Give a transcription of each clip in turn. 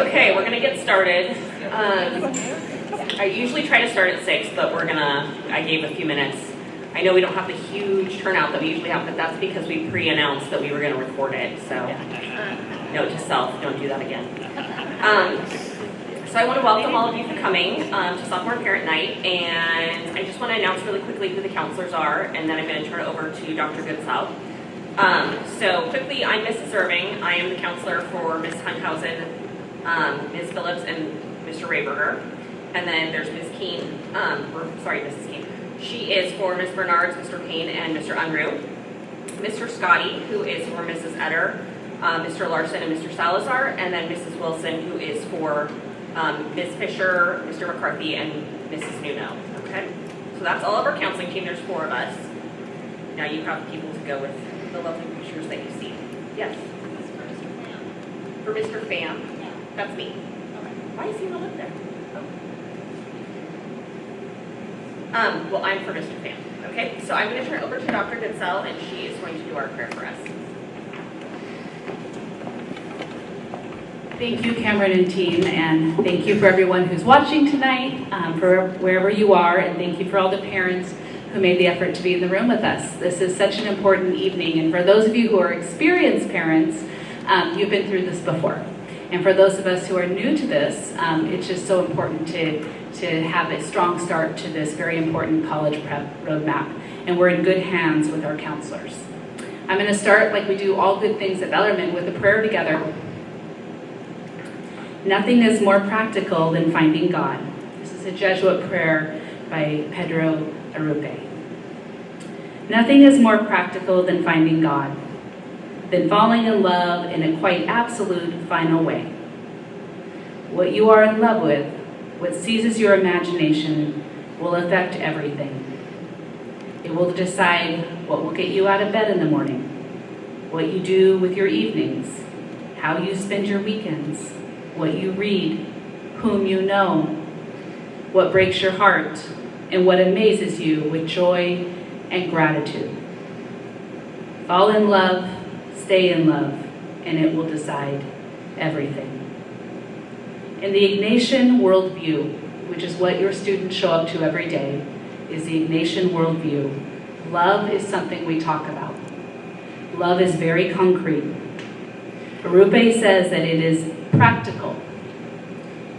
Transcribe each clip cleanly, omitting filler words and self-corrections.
Okay, we're gonna get started. I usually try to start at 6, but I gave a few minutes. I know we don't have the huge turnout that we usually have, but that's because we pre-announced that we were gonna record it, so note to self, don't do that again. So I want to welcome all of you for coming to Sophomore Parent Night, and I just want to announce really quickly who the counselors are, and then I'm going to turn it over to Dr. Goodsell. So quickly, I'm Mrs. Irving. I am the counselor for Ms. Hunkhausen, Ms. Phillips, and Mr. Rayberger. And then there's Ms. Keene, Mrs. Keene. She is for Ms. Bernards, Mr. Payne, and Mr. Unruh. Mr. Scotty, who is for Mrs. Etter, Mr. Larson, and Mr. Salazar, and then Mrs. Wilson, who is for Ms. Fisher, Mr. McCarthy, and Mrs. Nuno. Okay? So that's all of our counseling team. There's 4 of us. Now you have people to go with the lovely pictures that you see. Yes? For Mr. Pham? Yeah. That's me. Okay. Why is he not up there? Oh. Well, I'm for Mr. Pham. Okay? So I'm going to turn it over to Dr. Goodsell, and she is going to do our prayer for us. Thank you, Cameron and team, and thank you for everyone who's watching tonight, for wherever you are, and thank you for all the parents who made the effort to be in the room with us. This is such an important evening, and for those of you who are experienced parents, you've been through this before. And for those of us who are new to this, it's just so important to have a strong start to this very important college prep roadmap, and we're in good hands with our counselors. I'm going to start, like we do all good things at Bellarmine, with a prayer together. Nothing is more practical than finding God. This is a Jesuit prayer by Pedro Arrupe. Nothing is more practical than finding God, than falling in love in a quite absolute final way. What you are in love with, what seizes your imagination, will affect everything. It will decide what will get you out of bed in the morning, what you do with your evenings, how you spend your weekends, what you read, whom you know, what breaks your heart, and what amazes you with joy and gratitude. Fall in love, stay in love, and it will decide everything. In the Ignatian worldview, which is what your students show up to every day, is the Ignatian worldview. Love is something we talk about. Love is very concrete. Arrupe says that it is practical.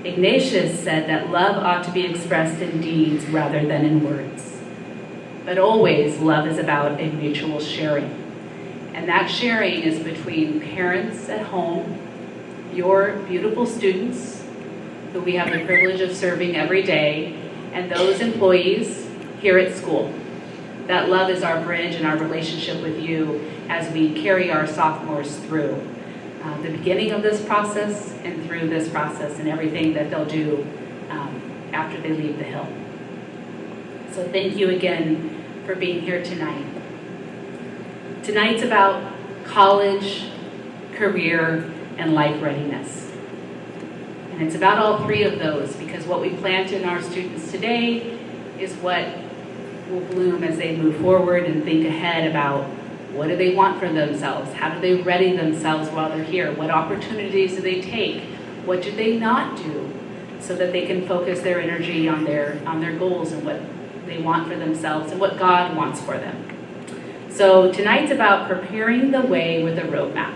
Ignatius said that love ought to be expressed in deeds rather than in words. But always, love is about a mutual sharing. And that sharing is between parents at home, your beautiful students, who we have the privilege of serving every day, and those employees here at school. That love is our bridge and our relationship with you as we carry our sophomores through the beginning of this process and through this process and everything that they'll do after they leave the Hill. So thank you again for being here tonight. Tonight's about college, career, and life readiness. And it's about all 3 of those, because what we plant in our students today is what will bloom as they move forward and think ahead about what do they want for themselves? How do they ready themselves while they're here? What opportunities do they take? What do they not do so that they can focus their energy on their goals and what they want for themselves and what God wants for them? So tonight's about preparing the way with a roadmap.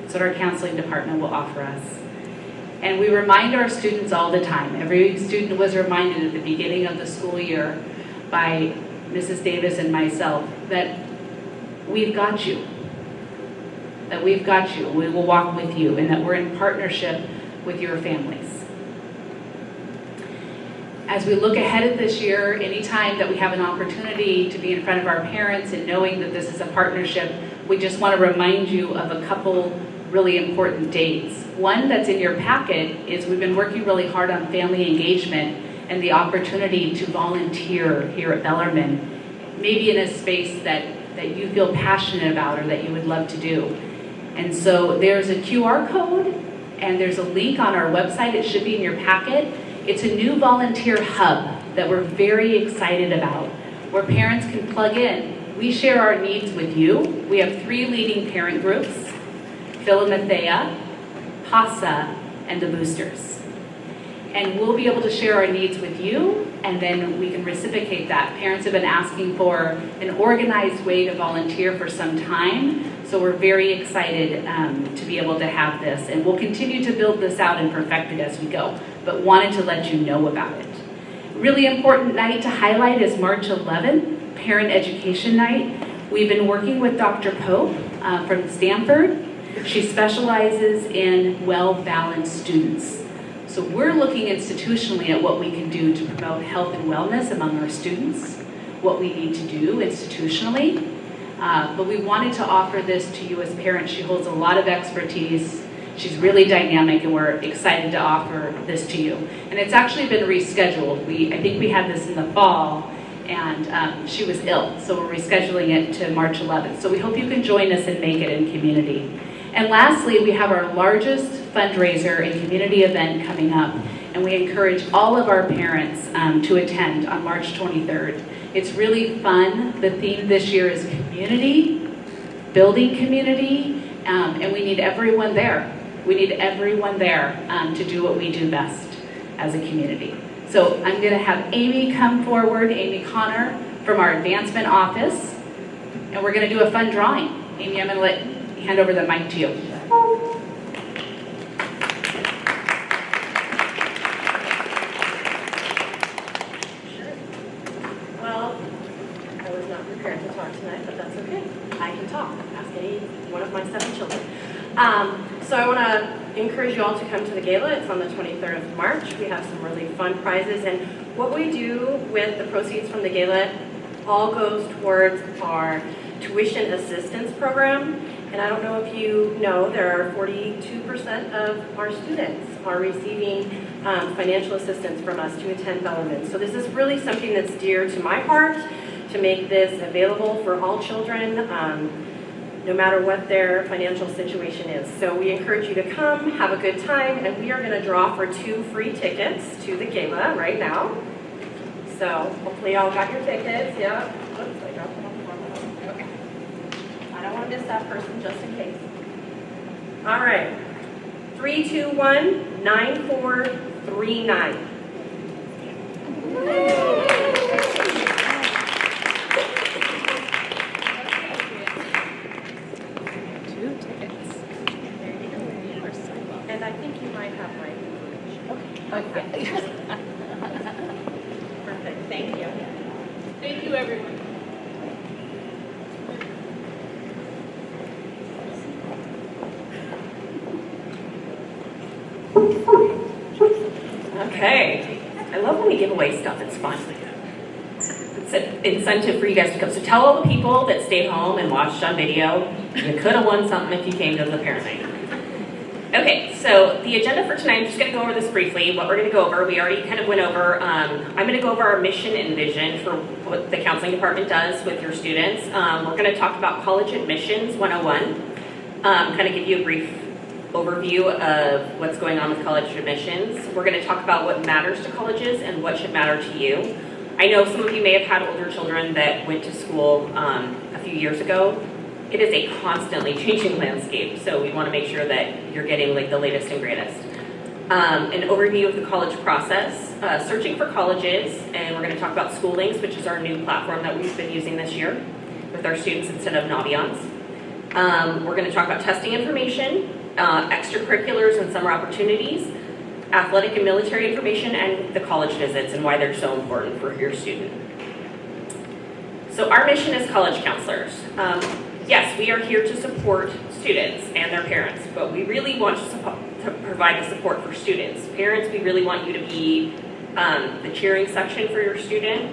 That's what our counseling department will offer us. And we remind our students all the time. Every student was reminded at the beginning of the school year by Mrs. Davis and myself that we've got you, that we've got you, we will walk with you, and that we're in partnership with your families. As we look ahead at this year, anytime that we have an opportunity to be in front of our parents and knowing that this is a partnership, we just want to remind you of a couple really important dates. One that's in your packet is we've been working really hard on family engagement and the opportunity to volunteer here at Bellarmine, maybe in a space that you feel passionate about or that you would love to do. And so there's a QR code and there's a link on our website. It should be in your packet. It's a new volunteer hub that we're very excited about, where parents can plug in. We share our needs with you. We have 3 leading parent groups: Philomathea, PASA, and the boosters. And we'll be able to share our needs with you, and then we can reciprocate that. Parents have been asking for an organized way to volunteer for some time, so we're very excited to be able to have this. And we'll continue to build this out and perfect it as we go, but wanted to let you know about it. Really important night to highlight is March 11th, Parent Education Night. We've been working with Dr. Pope from Stanford. She specializes in well-balanced students. So we're looking institutionally at what we can do to promote health and wellness among our students, what we need to do institutionally. But we wanted to offer this to you as parents. She holds a lot of expertise. She's really dynamic, and we're excited to offer this to you. And it's actually been rescheduled. I think we had this in the fall, and she was ill, so we're rescheduling it to March 11th. So we hope you can join us and make it in community. And lastly, we have our largest fundraiser and community event coming up, and we encourage all of our parents to attend on March 23rd. It's really fun. The theme this year is community, building community, and we need everyone there. We need everyone there to do what we do best as a community. So I'm going to have Amy come forward, Amy Connor from our advancement office, and we're going to do a fun drawing. Amy, I'm going to hand over the mic to you. Well, I was not prepared to talk tonight, but that's okay. I can talk. Ask any one of my 7 children. So I want to encourage you all to come to the gala. It's on the 23rd of March. We have some really fun prizes, and what we do with the proceeds from the gala all goes towards our tuition assistance program. And I don't know if you know, there are 42% of our students are receiving financial assistance from us to attend Bellarmine. So this is really something that's dear to my heart, to make this available for all children, no matter what their financial situation is. So we encourage you to come, have a good time, and we are going to draw for 2 free tickets to the gala right now. So hopefully y'all got your tickets. Yeah. Oops, I dropped them on the floor. Okay. I don't want to miss that person just in case. All right. 321-9439. And I think you might have my information. Okay. Perfect. Thank you. Thank you, everyone. Okay. I love when we give away stuff. It's fun. It's an incentive for you guys to come. So tell all the people that stayed home and watched on video, you could have won something if you came to the parent night. Okay, so the agenda for tonight, I'm just going to go over this briefly. What we're going to go over, we already kind of went over. I'm going to go over our mission and vision for what the counseling department does with your students. We're going to talk about college admissions 101, kind of give you a brief overview of what's going on with college admissions. We're going to talk about what matters to colleges and what should matter to you. I know some of you may have had older children that went to school a few years ago. It is a constantly changing landscape, so we want to make sure that you're getting like the latest and greatest. An overview of the college process, searching for colleges, and we're going to talk about School Links, which is our new platform that we've been using this year with our students instead of Naviance. We're going to talk about testing information, extracurriculars and summer opportunities, athletic and military information, and the college visits and why they're so important for your student. So our mission as college counselors. Yes, we are here to support students and their parents, but we really want to provide the support for students. Parents, we really want you to be the cheering section for your student.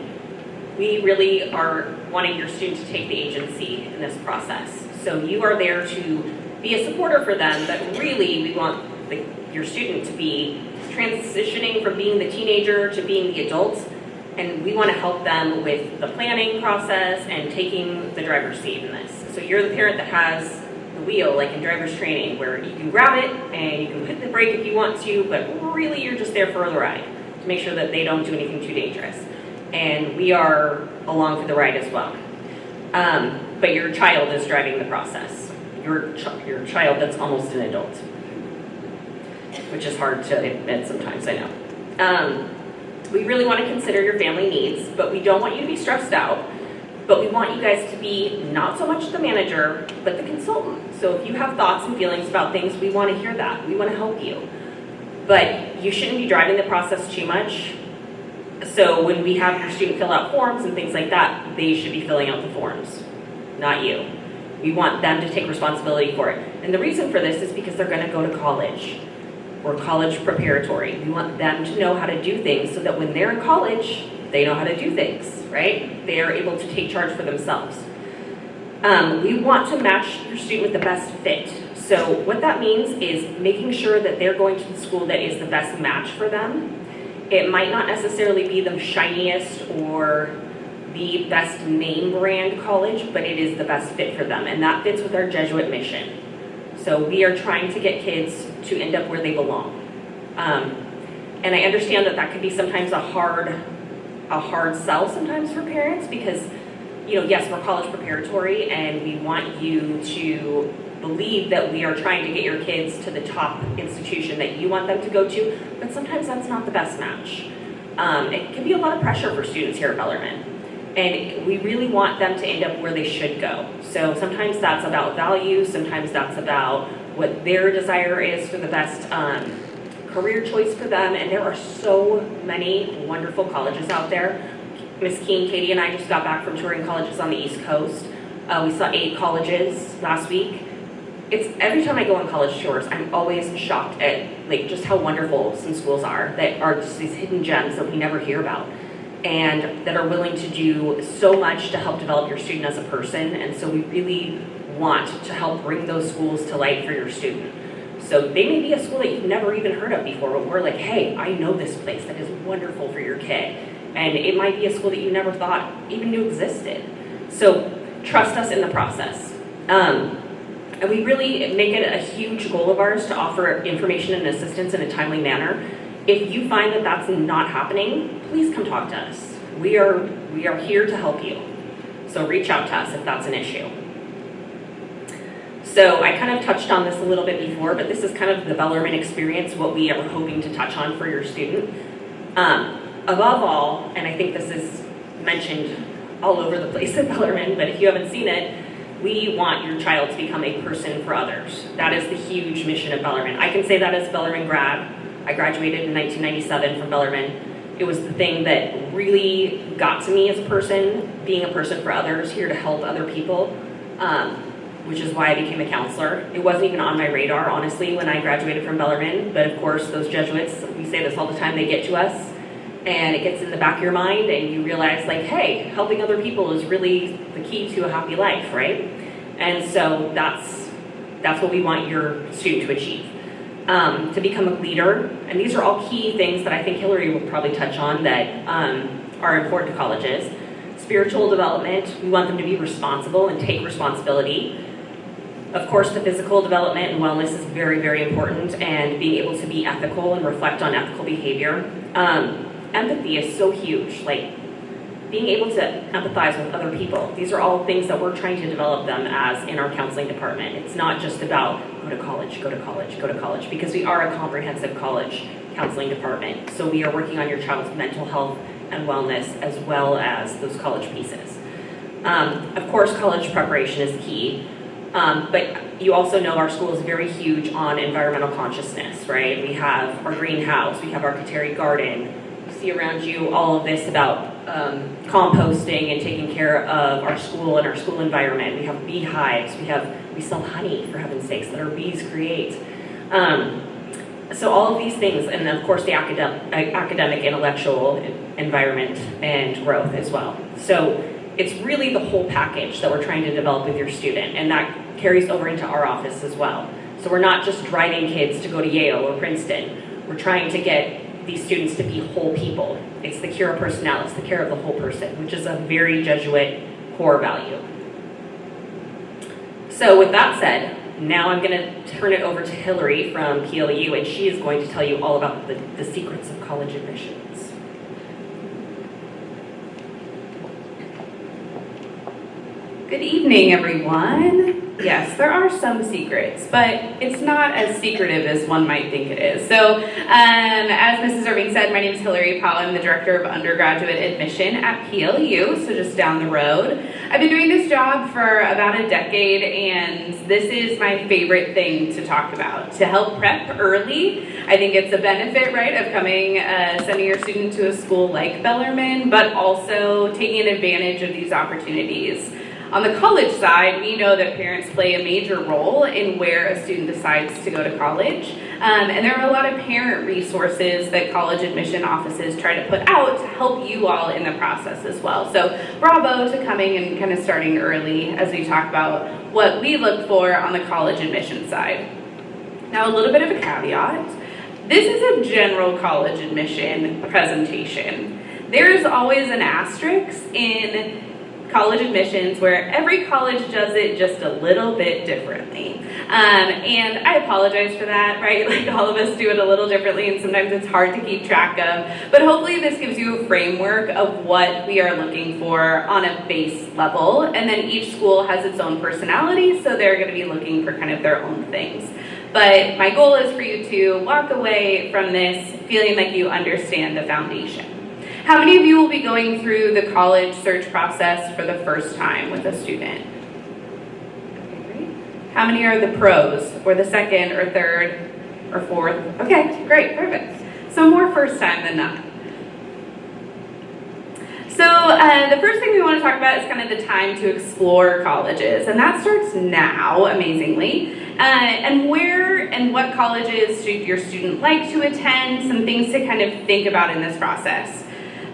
We really are wanting your student to take the agency in this process. So you are there to be a supporter for them, but really we want your student to be transitioning from being the teenager to being the adult, and we want to help them with the planning process and taking the driver's seat in this. So you're the parent that has the wheel, like in driver's training, where you can grab it and you can hit the brake if you want to, but really you're just there for the ride to make sure that they don't do anything too dangerous. And we are along for the ride as well. But your child is driving the process. Your child that's almost an adult. which is hard to admit sometimes, I know. We really want to consider your family needs, but we don't want you to be stressed out. But we want you guys to be not so much the manager, but the consultant. So if you have thoughts and feelings about things, we want to hear that. We want to help you. But you shouldn't be driving the process too much. So when we have your student fill out forms and things like that, they should be filling out the forms, not you. We want them to take responsibility for it. And the reason for this is because they're going to go to college. We're college preparatory. We want them to know how to do things so that when they're in college, they know how to do things, right? They are able to take charge for themselves. We want to match your student with the best fit. So what that means is making sure that they're going to the school that is the best match for them. It might not necessarily be the shiniest or the best name brand college, but it is the best fit for them, and that fits with our Jesuit mission. So we are trying to get kids to end up where they belong. And I understand that could be sometimes a hard sell sometimes for parents because, yes, we're college preparatory and we want you to believe that we are trying to get your kids to the top institution that you want them to go to, but sometimes that's not the best match. It can be a lot of pressure for students here at Bellarmine, and we really want them to end up where they should go. So sometimes that's about values, sometimes that's about what their desire is for the best career choice for them, and there are so many wonderful colleges out there. Miss Keene, Katie, and I just got back from touring colleges on the East Coast. We saw 8 colleges last week. It's every time I go on college tours, I'm always shocked at just how wonderful some schools are that are just these hidden gems that we never hear about, and that are willing to do so much to help develop your student as a person. And so we really want to help bring those schools to light for your student. So they may be a school that you've never even heard of before, but we're like, hey, I know this place that is wonderful for your kid. And it might be a school that you never thought even knew existed. So trust us in the process. And we really make it a huge goal of ours to offer information and assistance in a timely manner. If you find that that's not happening, please come talk to us. We are here to help you. So reach out to us if that's an issue. So I kind of touched on this a little bit before, but this is kind of the Bellarmine experience, what we are hoping to touch on for your student. Above all, and I think this is mentioned all over the place at Bellarmine, but if you haven't seen it, we want your child to become a person for others. That is the huge mission of Bellarmine. I can say that as a Bellarmine grad. I graduated in 1997 from Bellarmine. It was the thing that really got to me as a person, being a person for others, here to help other people, which is why I became a counselor. It wasn't even on my radar, honestly, when I graduated from Bellarmine, but of course, those Jesuits, we say this all the time, they get to us, and it gets in the back of your mind, and you realize, hey, helping other people is really the key to a happy life, right? And so that's what we want your student to achieve. To become a leader, and these are all key things that I think Hillary will probably touch on that are important to colleges. Spiritual development, we want them to be responsible and take responsibility. Of course, the physical development and wellness is very, very important, and being able to be ethical and reflect on ethical behavior. Empathy is so huge, being able to empathize with other people. These are all things that we're trying to develop them as in our counseling department. It's not just about go to college, go to college, go to college, because we are a comprehensive college counseling department. So we are working on your child's mental health and wellness as well as those college pieces. Of course, college preparation is key. But you also know our school is very huge on environmental consciousness, right? We have our greenhouse, we have our Kateri garden. You see around you all of this about composting and taking care of our school and our school environment. We have beehives, we sell honey, for heaven's sakes, that our bees create. So all of these things, and of course the academic intellectual environment and growth as well. So it's really the whole package that we're trying to develop with your student, and that carries over into our office as well. So we're not just driving kids to go to Yale or Princeton. We're trying to get these students to be whole people. It's the cura personalis, the care of the whole person, which is a very Jesuit core value. So with that said, now I'm going to turn it over to Hillary from PLU, and she is going to tell you all about the secrets of college admissions. Good evening, everyone. Yes, there are some secrets, but it's not as secretive as one might think it is. So, as Mrs. Irving said, my name is Hillary Powell. I'm the Director of Undergraduate Admission at PLU, so just down the road. I've been doing this job for about a decade, and this is my favorite thing to talk about. To help prep early, I think it's a benefit, right, of coming, sending your student to a school like Bellarmine, but also taking advantage of these opportunities. On the college side, we know that parents play a major role in where a student decides to go to college. And there are a lot of parent resources that college admission offices try to put out to help you all in the process as well. So bravo to coming and kind of starting early as we talk about what we look for on the college admission side. Now, a little bit of a caveat. This is a general college admission presentation. There is always an asterisk in college admissions where every college does it just a little bit differently. And I apologize for that, right? Like all of us do it a little differently and sometimes it's hard to keep track of. But hopefully this gives you a framework of what we are looking for on a base level. And then each school has its own personality, so they're going to be looking for kind of their own things. But my goal is for you to walk away from this feeling like you understand the foundation. How many of you will be going through the college search process for the first time with a student? Okay, great. How many are the pros, or the second, or third, or fourth? Okay, great, perfect. So more first time than not. So the first thing we want to talk about is kind of the time to explore colleges, and that starts now, amazingly. And where and what colleges should your student like to attend, some things to kind of think about in this process.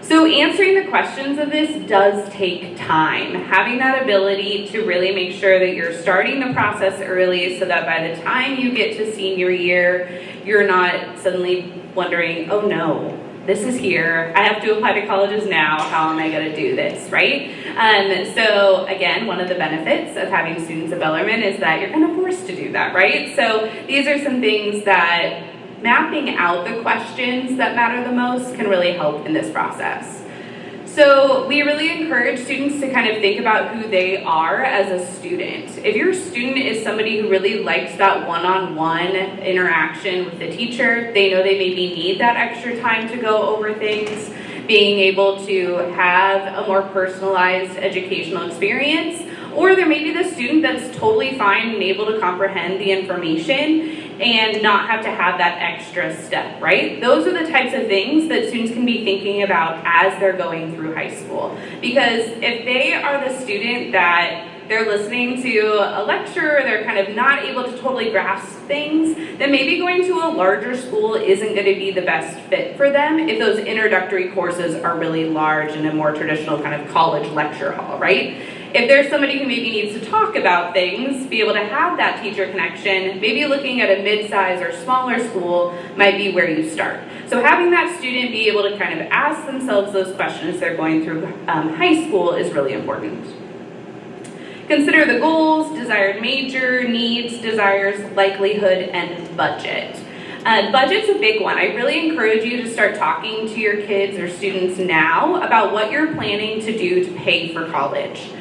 So answering the questions of this does take time. Having that ability to really make sure that you're starting the process early so that by the time you get to senior year, you're not suddenly wondering, oh no, this is here. I have to apply to colleges now. How am I going to do this, right? So again, one of the benefits of having students at Bellarmine is that you're kind of forced to do that, right? So these are some things that mapping out the questions that matter the most can really help in this process. So we really encourage students to kind of think about who they are as a student. If your student is somebody who really likes that one-on-one interaction with the teacher, they know they maybe need that extra time to go over things, being able to have a more personalized educational experience, or there may be the student that's totally fine and able to comprehend the information and not have to have that extra step, right? Those are the types of things that students can be thinking about as they're going through high school. Because if they are the student that they're listening to a lecture, they're kind of not able to totally grasp things, then maybe going to a larger school isn't going to be the best fit for them if those introductory courses are really large in a more traditional kind of college lecture hall, right? If there's somebody who maybe needs to talk about things, be able to have that teacher connection, maybe looking at a mid-size or smaller school might be where you start. So having that student be able to kind of ask themselves those questions as they're going through high school is really important. Consider the goals, desired major, needs, desires, likelihood, and budget. Budget's a big one. I really encourage you to start talking to your kids or students now about what you're planning to do to pay for college.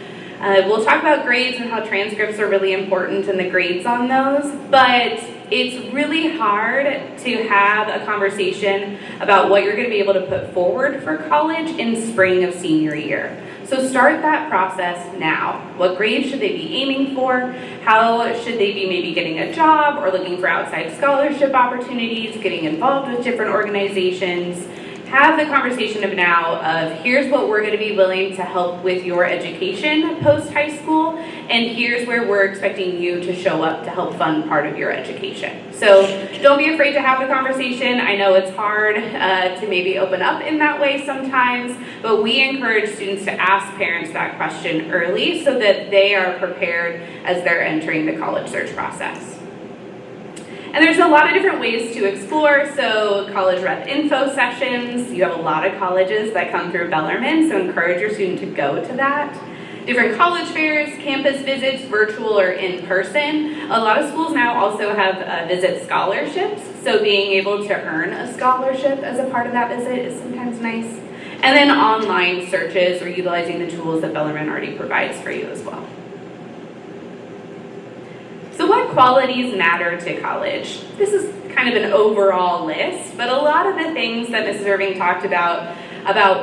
We'll talk about grades and how transcripts are really important and the grades on those, but it's really hard to have a conversation about what you're going to be able to put forward for college in spring of senior year. So start that process now. What grades should they be aiming for? How should they be maybe getting a job or looking for outside scholarship opportunities, getting involved with different organizations? Have the conversation of now of here's what we're going to be willing to help with your education post-high school, and here's where we're expecting you to show up to help fund part of your education. So don't be afraid to have the conversation. I know it's hard to maybe open up in that way sometimes, but we encourage students to ask parents that question early so that they are prepared as they're entering the college search process. And there's a lot of different ways to explore, so college rep info sessions. You have a lot of colleges that come through Bellarmine, so encourage your student to go to that. Different college fairs, campus visits, virtual or in person. A lot of schools now also have visit scholarships, so being able to earn a scholarship as a part of that visit is sometimes nice. And then online searches or utilizing the tools that Bellarmine already provides for you as well. qualities matter to college? This is kind of an overall list, but a lot of the things that Mrs. Irving talked about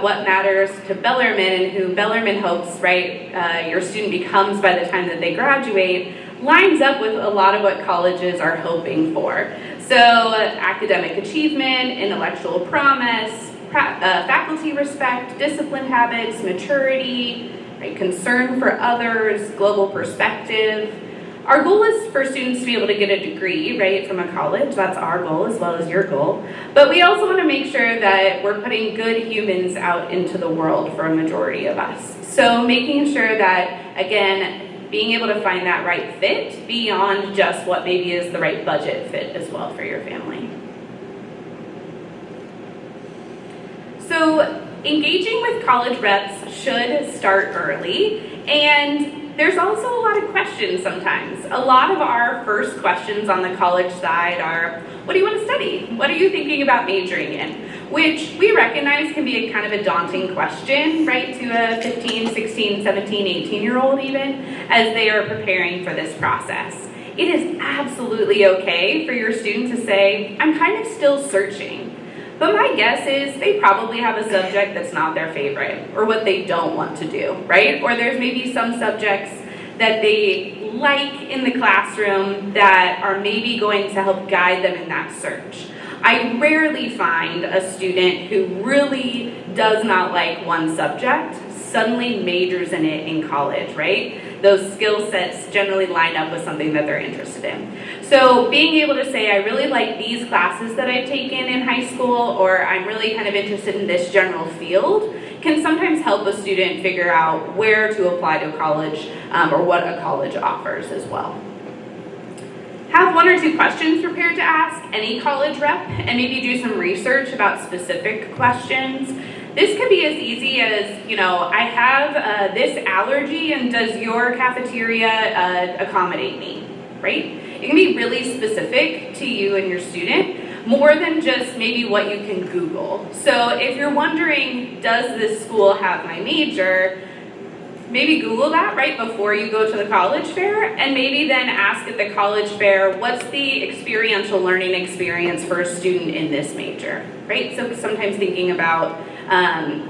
what matters to Bellarmine and who Bellarmine hopes, your student becomes by the time that they graduate, lines up with a lot of what colleges are hoping for. So academic achievement, intellectual promise, faculty respect, discipline habits, maturity, concern for others, global perspective. Our goal is for students to be able to get a degree, from a college. That's our goal as well as your goal. But we also want to make sure that we're putting good humans out into the world for a majority of us. So making sure that, again, being able to find that right fit beyond just what maybe is the right budget fit as well for your family. So engaging with college reps should start early, and there's also a lot of questions sometimes. A lot of our first questions on the college side are, what do you want to study? What are you thinking about majoring in? Which we recognize can be a kind of a daunting question, to a 15, 16, 17, 18-year-old even, as they are preparing for this process. It is absolutely okay for your student to say, I'm kind of still searching. But my guess is they probably have a subject that's not their favorite, or what they don't want to do, Or there's maybe some subjects that they like in the classroom that are maybe going to help guide them in that search. I rarely find a student who really does not like one subject suddenly majors in it in college, Those skill sets generally line up with something that they're interested in. So being able to say, I really like these classes that I've taken in high school, or I'm really kind of interested in this general field, can sometimes help a student figure out where to apply to college or what a college offers as well. Have one or two questions prepared to ask any college rep, and maybe do some research about specific questions. This could be as easy as, I have this allergy, and does your cafeteria accommodate me, It can be really specific to you and your student, more than just maybe what you can Google. So if you're wondering, does this school have my major? Maybe Google that before you go to the college fair, and maybe then ask at the college fair, what's the experiential learning experience for a student in this major, So sometimes thinking about,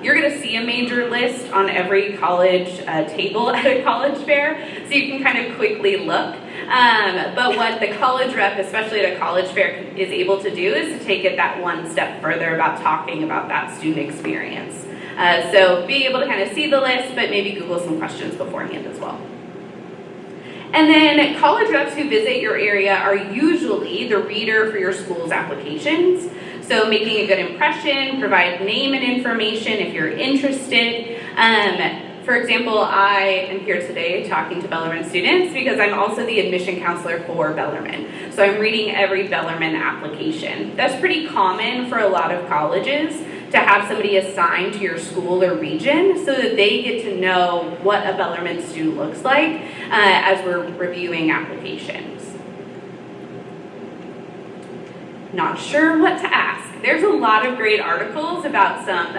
you're going to see a major list on every college table at a college fair, so you can kind of quickly look. But what the college rep, especially at a college fair, is able to do is to take it that one step further about talking about that student experience. So being able to kind of see the list, but maybe Google some questions beforehand as well. And then college reps who visit your area are usually the reader for your school's applications. So making a good impression, provide name and information if you're interested. For example, I am here today talking to Bellarmine students because I'm also the admission counselor for Bellarmine. So I'm reading every Bellarmine application. That's pretty common for a lot of colleges, to have somebody assigned to your school or region so that they get to know what a Bellarmine student looks like as we're reviewing applications. Not sure what to ask. There's a lot of great articles about some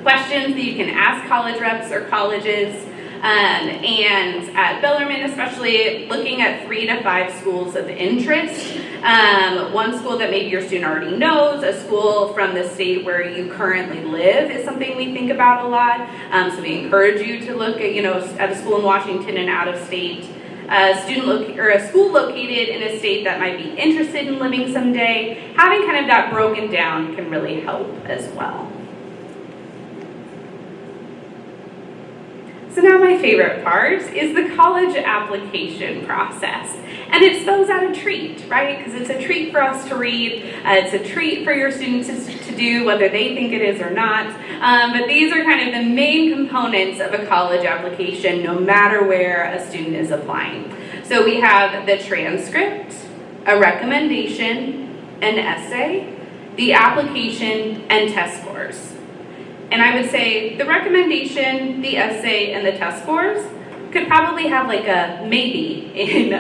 questions that you can ask college reps or colleges. And at Bellarmine, especially looking at 3 to 5 schools of interest. One school that maybe your student already knows, a school from the state where you currently live is something we think about a lot. So we encourage you to look at a school in Washington and out of state. A school located in a state that might be interested in living someday. Having kind of that broken down can really help as well. So now my favorite part is the college application process. And it spells out a treat, Because it's a treat for us to read. It's a treat for your students to do, whether they think it is or not. But these are kind of the main components of a college application, no matter where a student is applying. So we have the transcript, a recommendation, an essay, the application, and test scores. And I would say the recommendation, the essay, and the test scores could probably have like a maybe in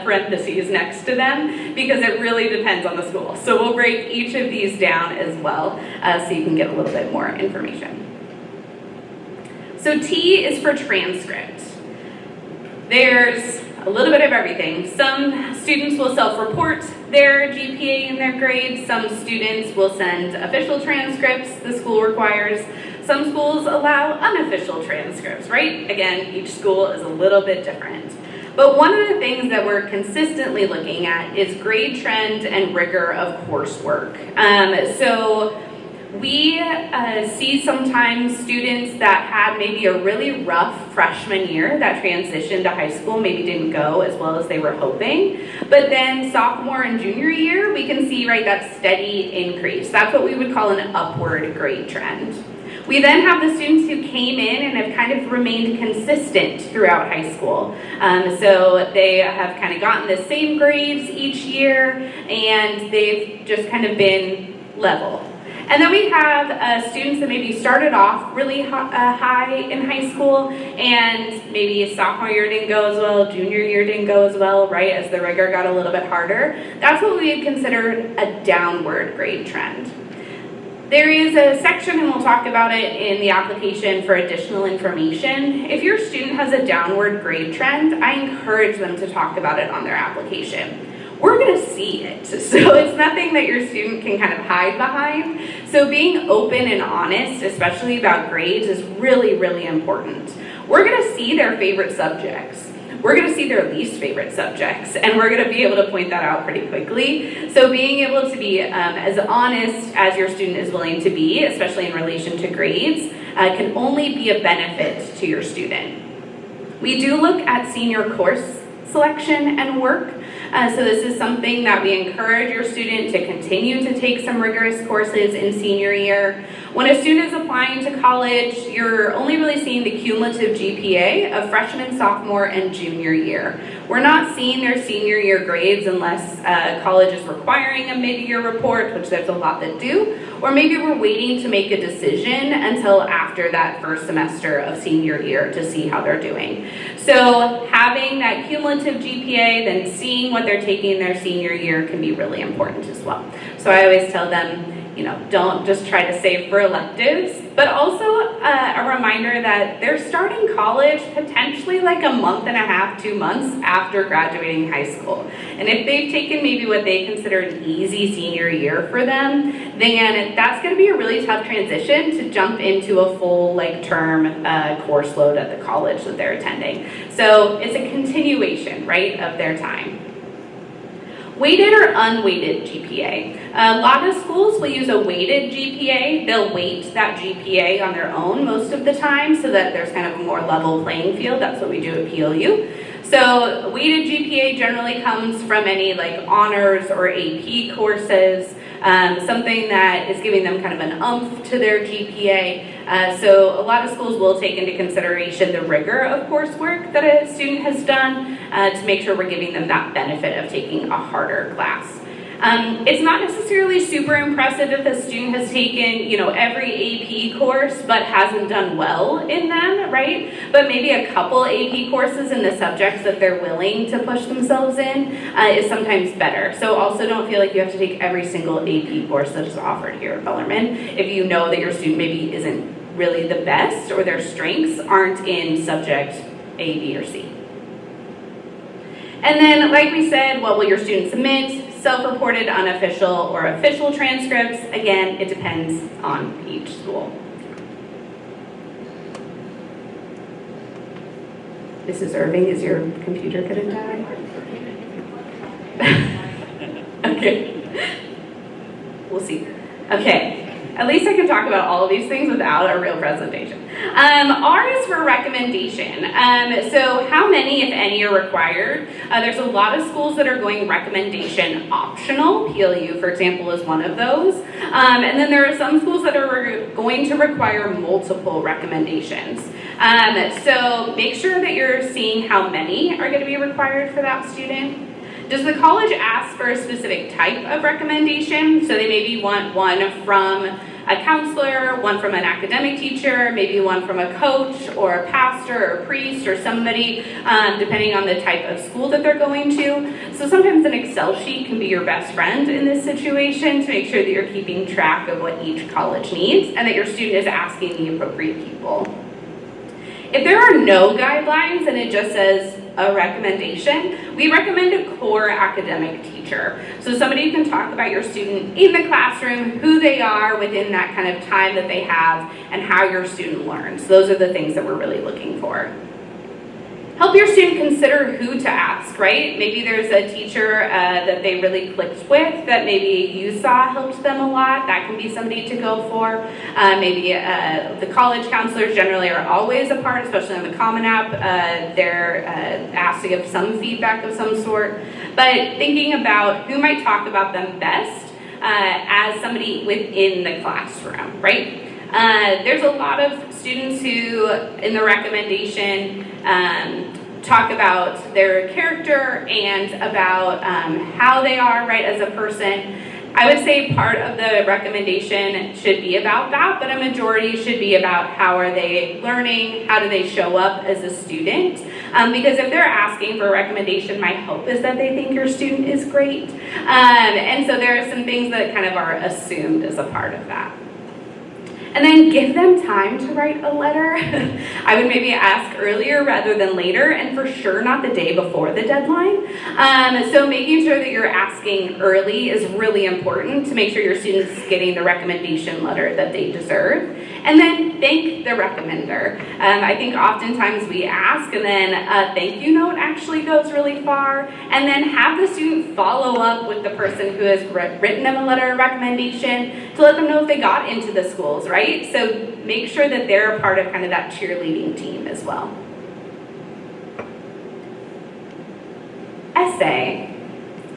parentheses next to them, because it really depends on the school. So we'll break each of these down as well so you can get a little bit more information. So T is for transcript. There's a little bit of everything. Some students will self-report their GPA and their grades. Some students will send official transcripts the school requires. Some schools allow unofficial transcripts, right? Again, each school is a little bit different. But one of the things that we're consistently looking at is grade trend and rigor of coursework. So we see sometimes students that had maybe a really rough freshman year that transitioned to high school, maybe didn't go as well as they were hoping. But then sophomore and junior year, we can see, right, that steady increase. That's what we would call an upward grade trend. We then have the students who came in and have kind of remained consistent throughout high school. So they have kind of gotten the same grades each year, and they've just kind of been level. And then we have students that maybe started off really high in high school, and maybe sophomore year didn't go as well, junior year didn't go as well, right, as the rigor got a little bit harder. That's what we would consider a downward grade trend. There is a section, and we'll talk about it in the application for additional information. If your student has a downward grade trend, I encourage them to talk about it on their application. We're going to see it, so it's nothing that your student can kind of hide behind. So being open and honest, especially about grades, is really, really important. We're going to see their favorite subjects. We're going to see their least favorite subjects, and we're going to be able to point that out pretty quickly. So being able to be as honest as your student is willing to be, especially in relation to grades, can only be a benefit to your student. We do look at senior course selection and work. So this is something that we encourage your student to continue to take some rigorous courses in senior year. When a student is applying to college, you're only really seeing the cumulative GPA of freshman, sophomore, and junior year. We're not seeing their senior year grades unless college is requiring a mid-year report, which there's a lot that do, or maybe we're waiting to make a decision until after that first semester of senior year to see how they're doing. So having that cumulative GPA, then seeing what they're taking in their senior year can be really important as well. So I always tell them, don't just try to save for electives, but also a reminder that they're starting college potentially like a month and a half, 2 months after graduating high school. And if they've taken maybe what they consider an easy senior year for them, then that's going to be a really tough transition to jump into a full term course load at the college that they're attending. So it's a continuation, right, of their time. Weighted or unweighted GPA. A lot of schools will use a weighted GPA. They'll weight that GPA on their own most of the time so that there's kind of a more level playing field. That's what we do at PLU. So weighted GPA generally comes from any honors or AP courses, something that is giving them kind of an umph to their GPA. So a lot of schools will take into consideration the rigor of coursework that a student has done to make sure we're giving them that benefit of taking a harder class. It's not necessarily super impressive if a student has taken, every AP course but hasn't done well in them, right? But maybe a couple AP courses in the subjects that they're willing to push themselves in is sometimes better. So also don't feel like you have to take every single AP course that is offered here at Bellarmine if you know that your student maybe isn't really the best or their strengths aren't in subject A, B, or C. And then, like we said, what will your student submit? Self-reported, unofficial, or official transcripts. Again, it depends on each school. Mrs. Irving, is your computer going to die? Okay. We'll see. Okay. At least I can talk about all of these things without a real presentation. R is for recommendation. So how many, if any, are required? There's a lot of schools that are going recommendation optional. PLU, for example, is one of those. And then there are some schools that are going to require multiple recommendations. So make sure that you're seeing how many are going to be required for that student. Does the college ask for a specific type of recommendation? So they maybe want one from a counselor, one from an academic teacher, maybe one from a coach or a pastor or a priest or somebody, depending on the type of school that they're going to. So sometimes an Excel sheet can be your best friend in this situation to make sure that you're keeping track of what each college needs and that your student is asking the appropriate people. If there are no guidelines and it just says a recommendation, we recommend a core academic teacher. So somebody who can talk about your student in the classroom, who they are within that kind of time that they have, and how your student learns. Those are the things that we're really looking for. Help your student consider who to ask, right? Maybe there's a teacher that they really clicked with that maybe you saw helped them a lot. That can be somebody to go for. Maybe the college counselors generally are always a part, especially on the Common App. They're asked to give some feedback of some sort. But thinking about who might talk about them best as somebody within the classroom, right? There's a lot of students who, in the recommendation, talk about their character and about how they are, right, as a person. I would say part of the recommendation should be about that, but a majority should be about how are they learning, how do they show up as a student. Because if they're asking for a recommendation, my hope is that they think your student is great. And so there are some things that kind of are assumed as a part of that. And then give them time to write a letter. I would maybe ask earlier rather than later, and for sure not the day before the deadline. So making sure that you're asking early is really important to make sure your student's getting the recommendation letter that they deserve. And then thank the recommender. I think oftentimes we ask and then a thank you note actually goes really far. And then have the student follow up with the person who has written them a letter of recommendation to let them know if they got into the schools, right? So make sure that they're a part of kind of that cheerleading team as well. Essay,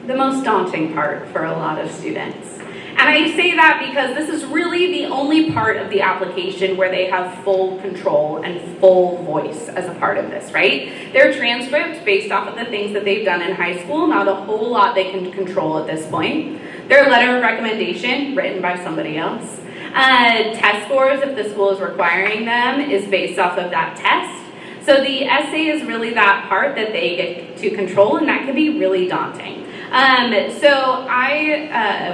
the most daunting part for a lot of students. And I say that because this is really the only part of the application where they have full control and full voice as a part of this, right? Their transcript, based off of the things that they've done in high school, not a whole lot they can control at this point. Their letter of recommendation, written by somebody else. Test scores, if the school is requiring them, is based off of that test. So the essay is really that part that they get to control, and that can be really daunting. So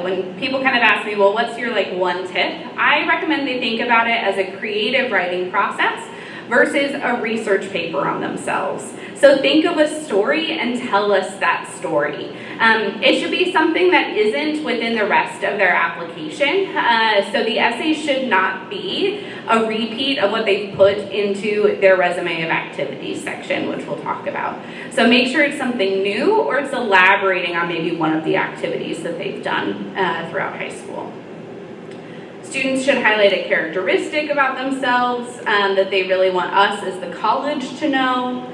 when people kind of ask me, well, what's your one tip? I recommend they think about it as a creative writing process versus a research paper on themselves. So think of a story and tell us that story. It should be something that isn't within the rest of their application. So the essay should not be a repeat of what they've put into their resume of activities section, which we'll talk about. So make sure it's something new or it's elaborating on maybe one of the activities that they've done throughout high school. Students should highlight a characteristic about themselves that they really want us as the college to know.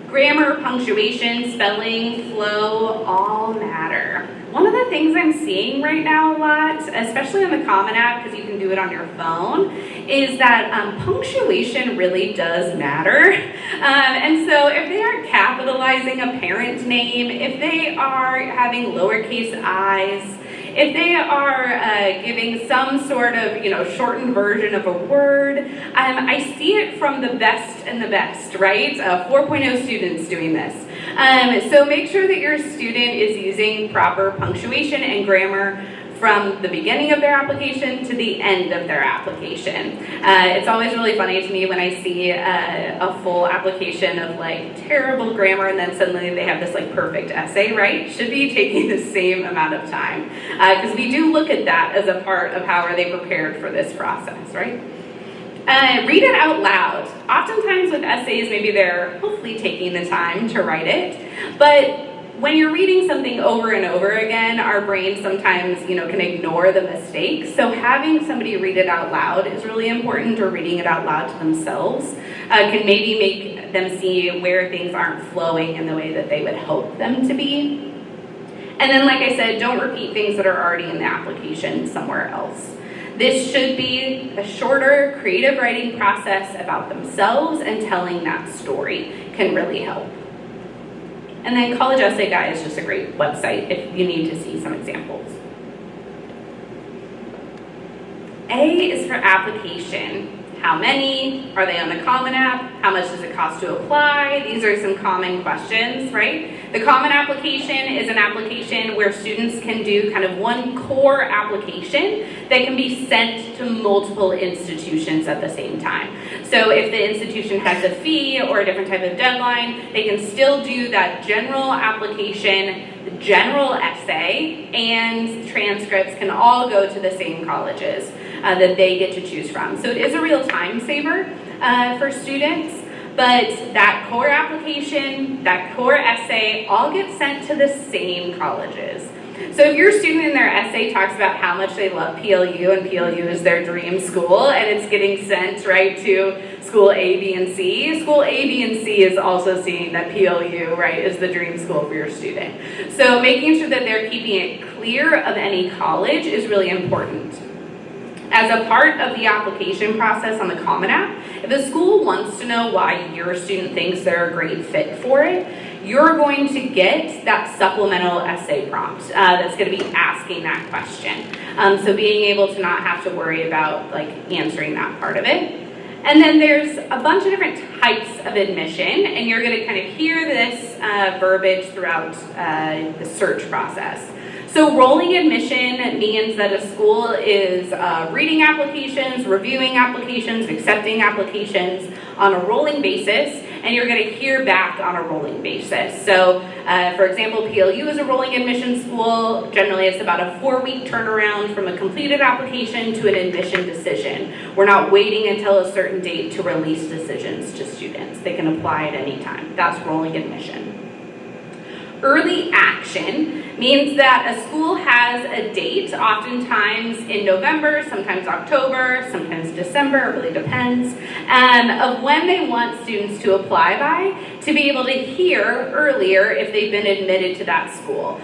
Grammar, punctuation, spelling, flow, all matter. One of the things I'm seeing right now a lot, especially on the Common App, because you can do it on your phone, is that punctuation really does matter. And so if they aren't capitalizing a parent name, if they are having lowercase i's, if they are giving some sort of, shortened version of a word, I see it from the best and the best, right? 4.0 students doing this. So make sure that your student is using proper punctuation and grammar from the beginning of their application to the end of their application. It's always really funny to me when I see a full application of terrible grammar and then suddenly they have this perfect essay, right? Should be taking the same amount of time. Because we do look at that as a part of how are they prepared for this process, right? Read it out loud. Oftentimes with essays, maybe they're hopefully taking the time to write it, but when you're reading something over and over again, our brains sometimes, can ignore the mistakes. So having somebody read it out loud is really important, or reading it out loud to themselves can maybe make them see where things aren't flowing in the way that they would hope them to be. And then, like I said, don't repeat things that are already in the application somewhere else. This should be a shorter, creative writing process about themselves, and telling that story can really help. And then College Essay Guy is just a great website if you need to see some examples. A is for application. How many? Are they on the Common App? How much does it cost to apply? These are some common questions, right? The common application is an application where students can do kind of one core application that can be sent to multiple institutions at the same time. So if the institution has a fee or a different type of deadline, they can still do that general application, the general essay, and transcripts can all go to the same colleges that they get to choose from. So it is a real time saver for students. But that core application, that core essay, all get sent to the same colleges. So if your student in their essay talks about how much they love PLU and PLU is their dream school and it's getting sent right to school A, B, and C, school A, B, and C is also seeing that PLU, right, is the dream school for your student. So making sure that they're keeping it clear of any college is really important. As a part of the application process on the Common App, if the school wants to know why your student thinks they're a great fit for it, you're going to get that supplemental essay prompt that's going to be asking that question. So being able to not have to worry about answering that part of it. And then there's a bunch of different types of admission, and you're going to kind of hear this verbiage throughout the search process. So rolling admission means that a school is reading applications, reviewing applications, accepting applications on a rolling basis, and you're going to hear back on a rolling basis. So, for example, PLU is a rolling admission school. Generally, it's about a 4-week turnaround from a completed application to an admission decision. We're not waiting until a certain date to release decisions to students. They can apply at any time. That's rolling admission. Early action means that a school has a date, oftentimes in November, sometimes October, sometimes December, it really depends, of when they want students to apply by to be able to hear earlier if they've been admitted to that school.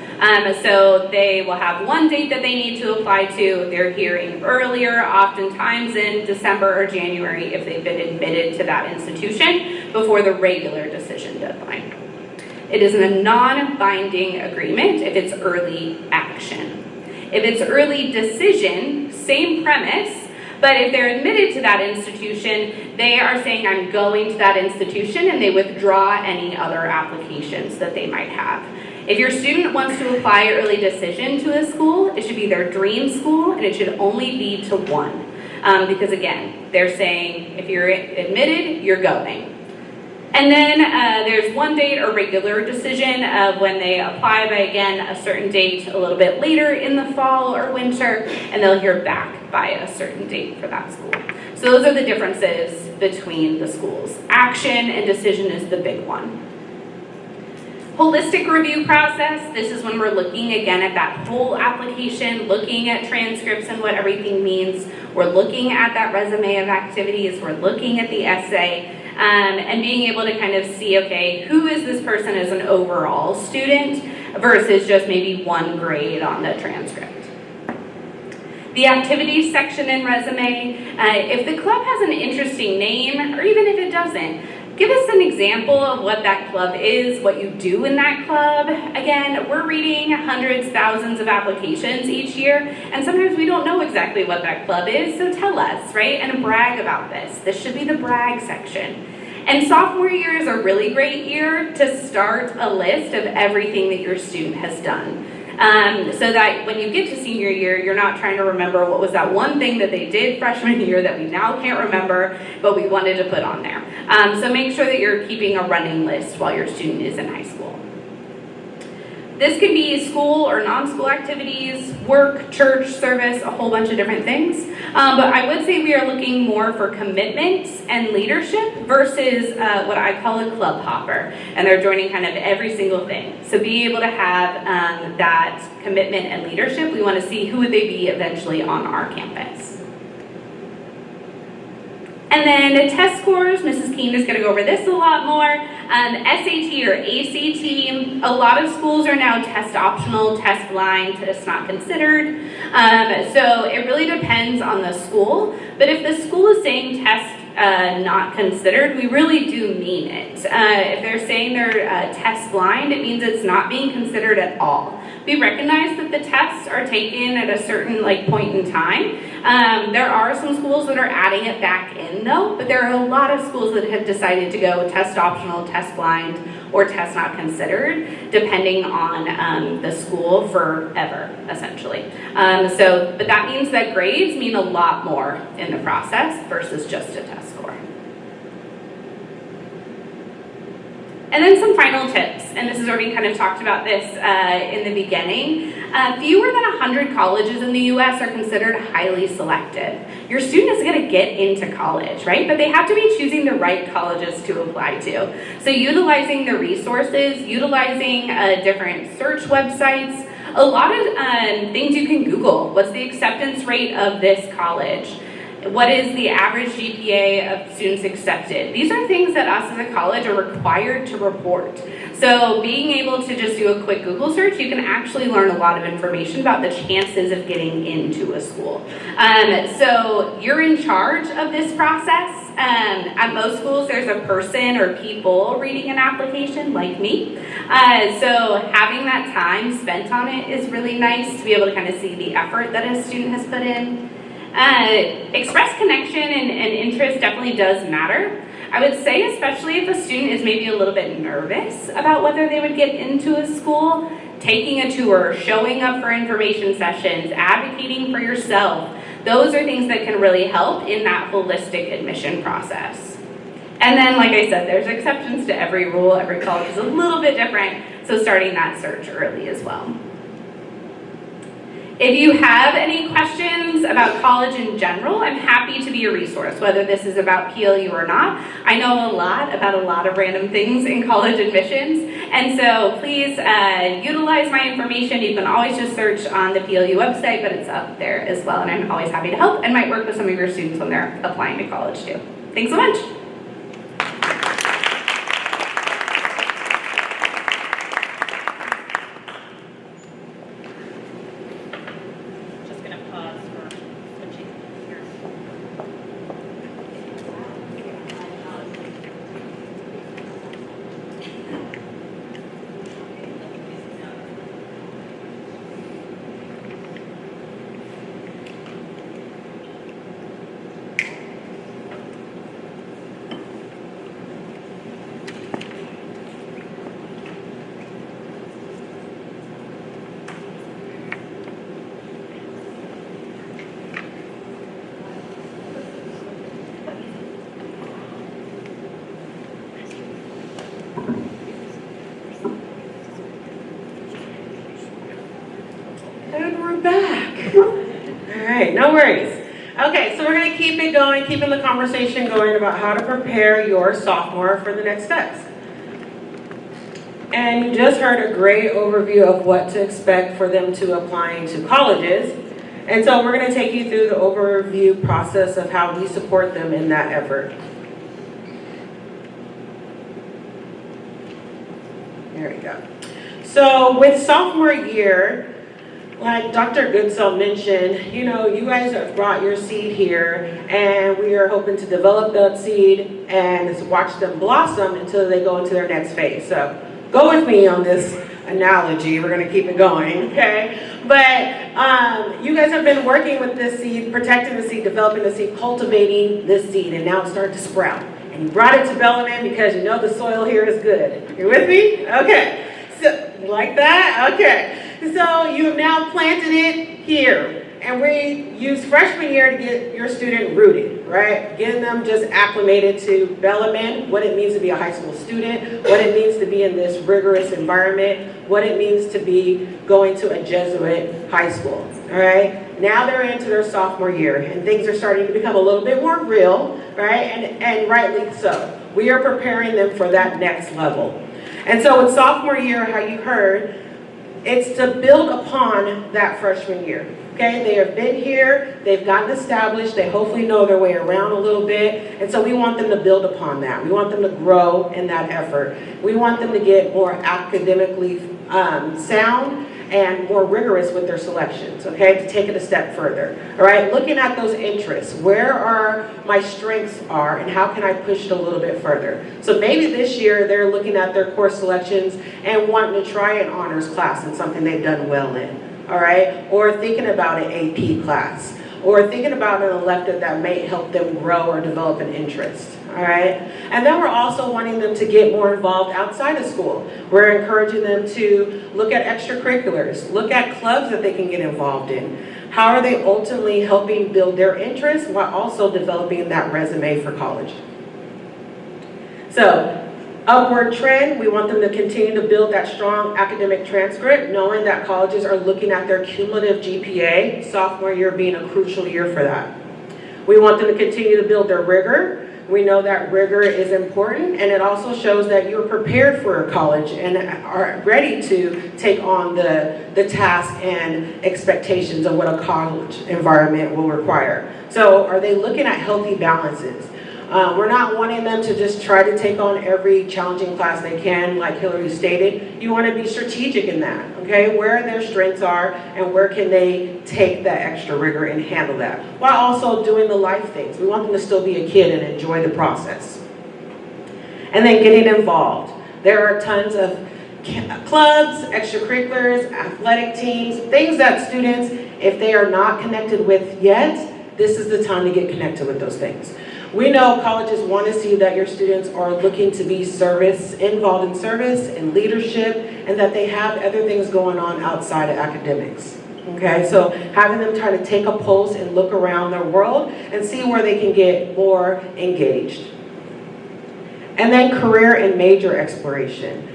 So they will have one date that they need to apply to. They're hearing earlier, oftentimes in December or January, if they've been admitted to that institution before the regular decision deadline. It is a non-binding agreement if it's early action. If it's early decision, same premise, but if they're admitted to that institution, they are saying, I'm going to that institution, and they withdraw any other applications that they might have. If your student wants to apply early decision to a school, it should be their dream school, and it should only be to one. Because again, they're saying, if you're admitted, you're going. And then there's one date or regular decision of when they apply by, again, a certain date a little bit later in the fall or winter, and they'll hear back by a certain date for that school. So those are the differences between the schools. Action and decision is the big one. Holistic review process, this is when we're looking again at that whole application, looking at transcripts and what everything means. We're looking at that resume of activities, we're looking at the essay, and being able to kind of see, okay, who is this person as an overall student versus just maybe one grade on the transcript. The activities section in resume, if the club has an interesting name, or even if it doesn't, give us an example of what that club is, what you do in that club. Again, we're reading hundreds, thousands of applications each year, and sometimes we don't know exactly what that club is, so tell us, right? And brag about this. This should be the brag section. And sophomore year is a really great year to start a list of everything that your student has done. So that when you get to senior year, you're not trying to remember what was that one thing that they did freshman year that we now can't remember, but we wanted to put on there. So make sure that you're keeping a running list while your student is in high school. This could be school or non-school activities, work, church, service, a whole bunch of different things. But I would say we are looking more for commitment and leadership versus what I call a club hopper. And they're joining kind of every single thing. So being able to have that commitment and leadership, we want to see who would they be eventually on our campus. And then the test scores, Mrs. Keene is going to go over this a lot more. SAT or ACT, a lot of schools are now test optional, test blind, it's not considered. So it really depends on the school. But if the school is saying test not considered, we really do mean it. If they're saying they're test blind, it means it's not being considered at all. We recognize that the tests are taken at a certain point in time. There are some schools that are adding it back in though, but there are a lot of schools that have decided to go test optional, test blind, or test not considered, depending on the school forever, essentially. But that means that grades mean a lot more in the process versus just a test score. And then some final tips, and this is where we kind of talked about this in the beginning. Fewer than 100 colleges in the US are considered highly selective. Your student is going to get into college, right? But they have to be choosing the right colleges to apply to. So utilizing the resources, utilizing different search websites, a lot of things you can Google. What's the acceptance rate of this college? What is the average GPA of students accepted? These are things that us as a college are required to report. So being able to just do a quick Google search, you can actually learn a lot of information about the chances of getting into a school. So you're in charge of this process. At most schools, there's a person or people reading an application, like me. So having that time spent on it is really nice to be able to kind of see the effort that a student has put in. Express connection and interest definitely does matter. I would say especially if a student is maybe a little bit nervous about whether they would get into a school, taking a tour, showing up for information sessions, advocating for yourself, those are things that can really help in that holistic admission process. And then, like I said, there's exceptions to every rule. Every college is a little bit different, so starting that search early as well. If you have any questions about college in general, I'm happy to be a resource, whether this is about PLU or not. I know a lot about a lot of random things in college admissions, and so please utilize my information. You can always just search on the PLU website, but it's up there as well, and I'm always happy to help and might work with some of your students when they're applying to college too. Thanks so much. And we're back. All right, no worries. Okay, so we're going to keep it going, keeping the conversation going about how to prepare your sophomore for the next steps. And you just heard a great overview of what to expect for them to applying to colleges. And so we're going to take you through the overview process of how we support them in that effort. There we go. So with sophomore year, like Dr. Goodsell mentioned, you guys have brought your seed here, and we are hoping to develop that seed and watch them blossom until they go into their next phase. So go with me on this analogy. We're going to keep it going, okay? But you guys have been working with this seed, protecting the seed, developing the seed, cultivating this seed, and now it's starting to sprout. And you brought it to Bellarmine because you know the soil here is good. You with me? Okay. So, like that? Okay. So you have now planted it here. And we use freshman year to get your student rooted, right? Getting them just acclimated to Bellarmine, what it means to be a high school student, what it means to be in this rigorous environment, what it means to be going to a Jesuit high school, all right? Now they're into their sophomore year, and things are starting to become a little bit more real, right? And rightly so. We are preparing them for that next level. And so with sophomore year, how you heard, it's to build upon that freshman year. Okay, they have been here, they've gotten established, they hopefully know their way around a little bit, and so we want them to build upon that. We want them to grow in that effort. We want them to get more academically sound and more rigorous with their selections, okay, to take it a step further. All right, looking at those interests, where are my strengths are, and how can I push it a little bit further? So maybe this year they're looking at their course selections and wanting to try an honors class in something they've done well in, all right, or thinking about an AP class, or thinking about an elective that may help them grow or develop an interest. All right, and then we're also wanting them to get more involved outside of school. We're encouraging them to look at extracurriculars, look at clubs that they can get involved in. How are they ultimately helping build their interests while also developing that resume for college? So, upward trend, we want them to continue to build that strong academic transcript, knowing that colleges are looking at their cumulative GPA, sophomore year being a crucial year for that. We want them to continue to build their rigor. We know that rigor is important, and it also shows that you're prepared for college and are ready to take on the task and expectations of what a college environment will require. So are they looking at healthy balances? We're not wanting them to just try to take on every challenging class they can, like Hillary stated. You want to be strategic in that, okay? Where their strengths are and where can they take that extra rigor and handle that, while also doing the life things. We want them to still be a kid and enjoy the process. And then getting involved. There are tons of clubs, extracurriculars, athletic teams, things that students, if they are not connected with yet, this is the time to get connected with those things. We know colleges want to see that your students are looking to be involved in service and leadership, and that they have other things going on outside of academics. Okay, so having them try to take a pulse and look around their world and see where they can get more engaged. And then career and major exploration.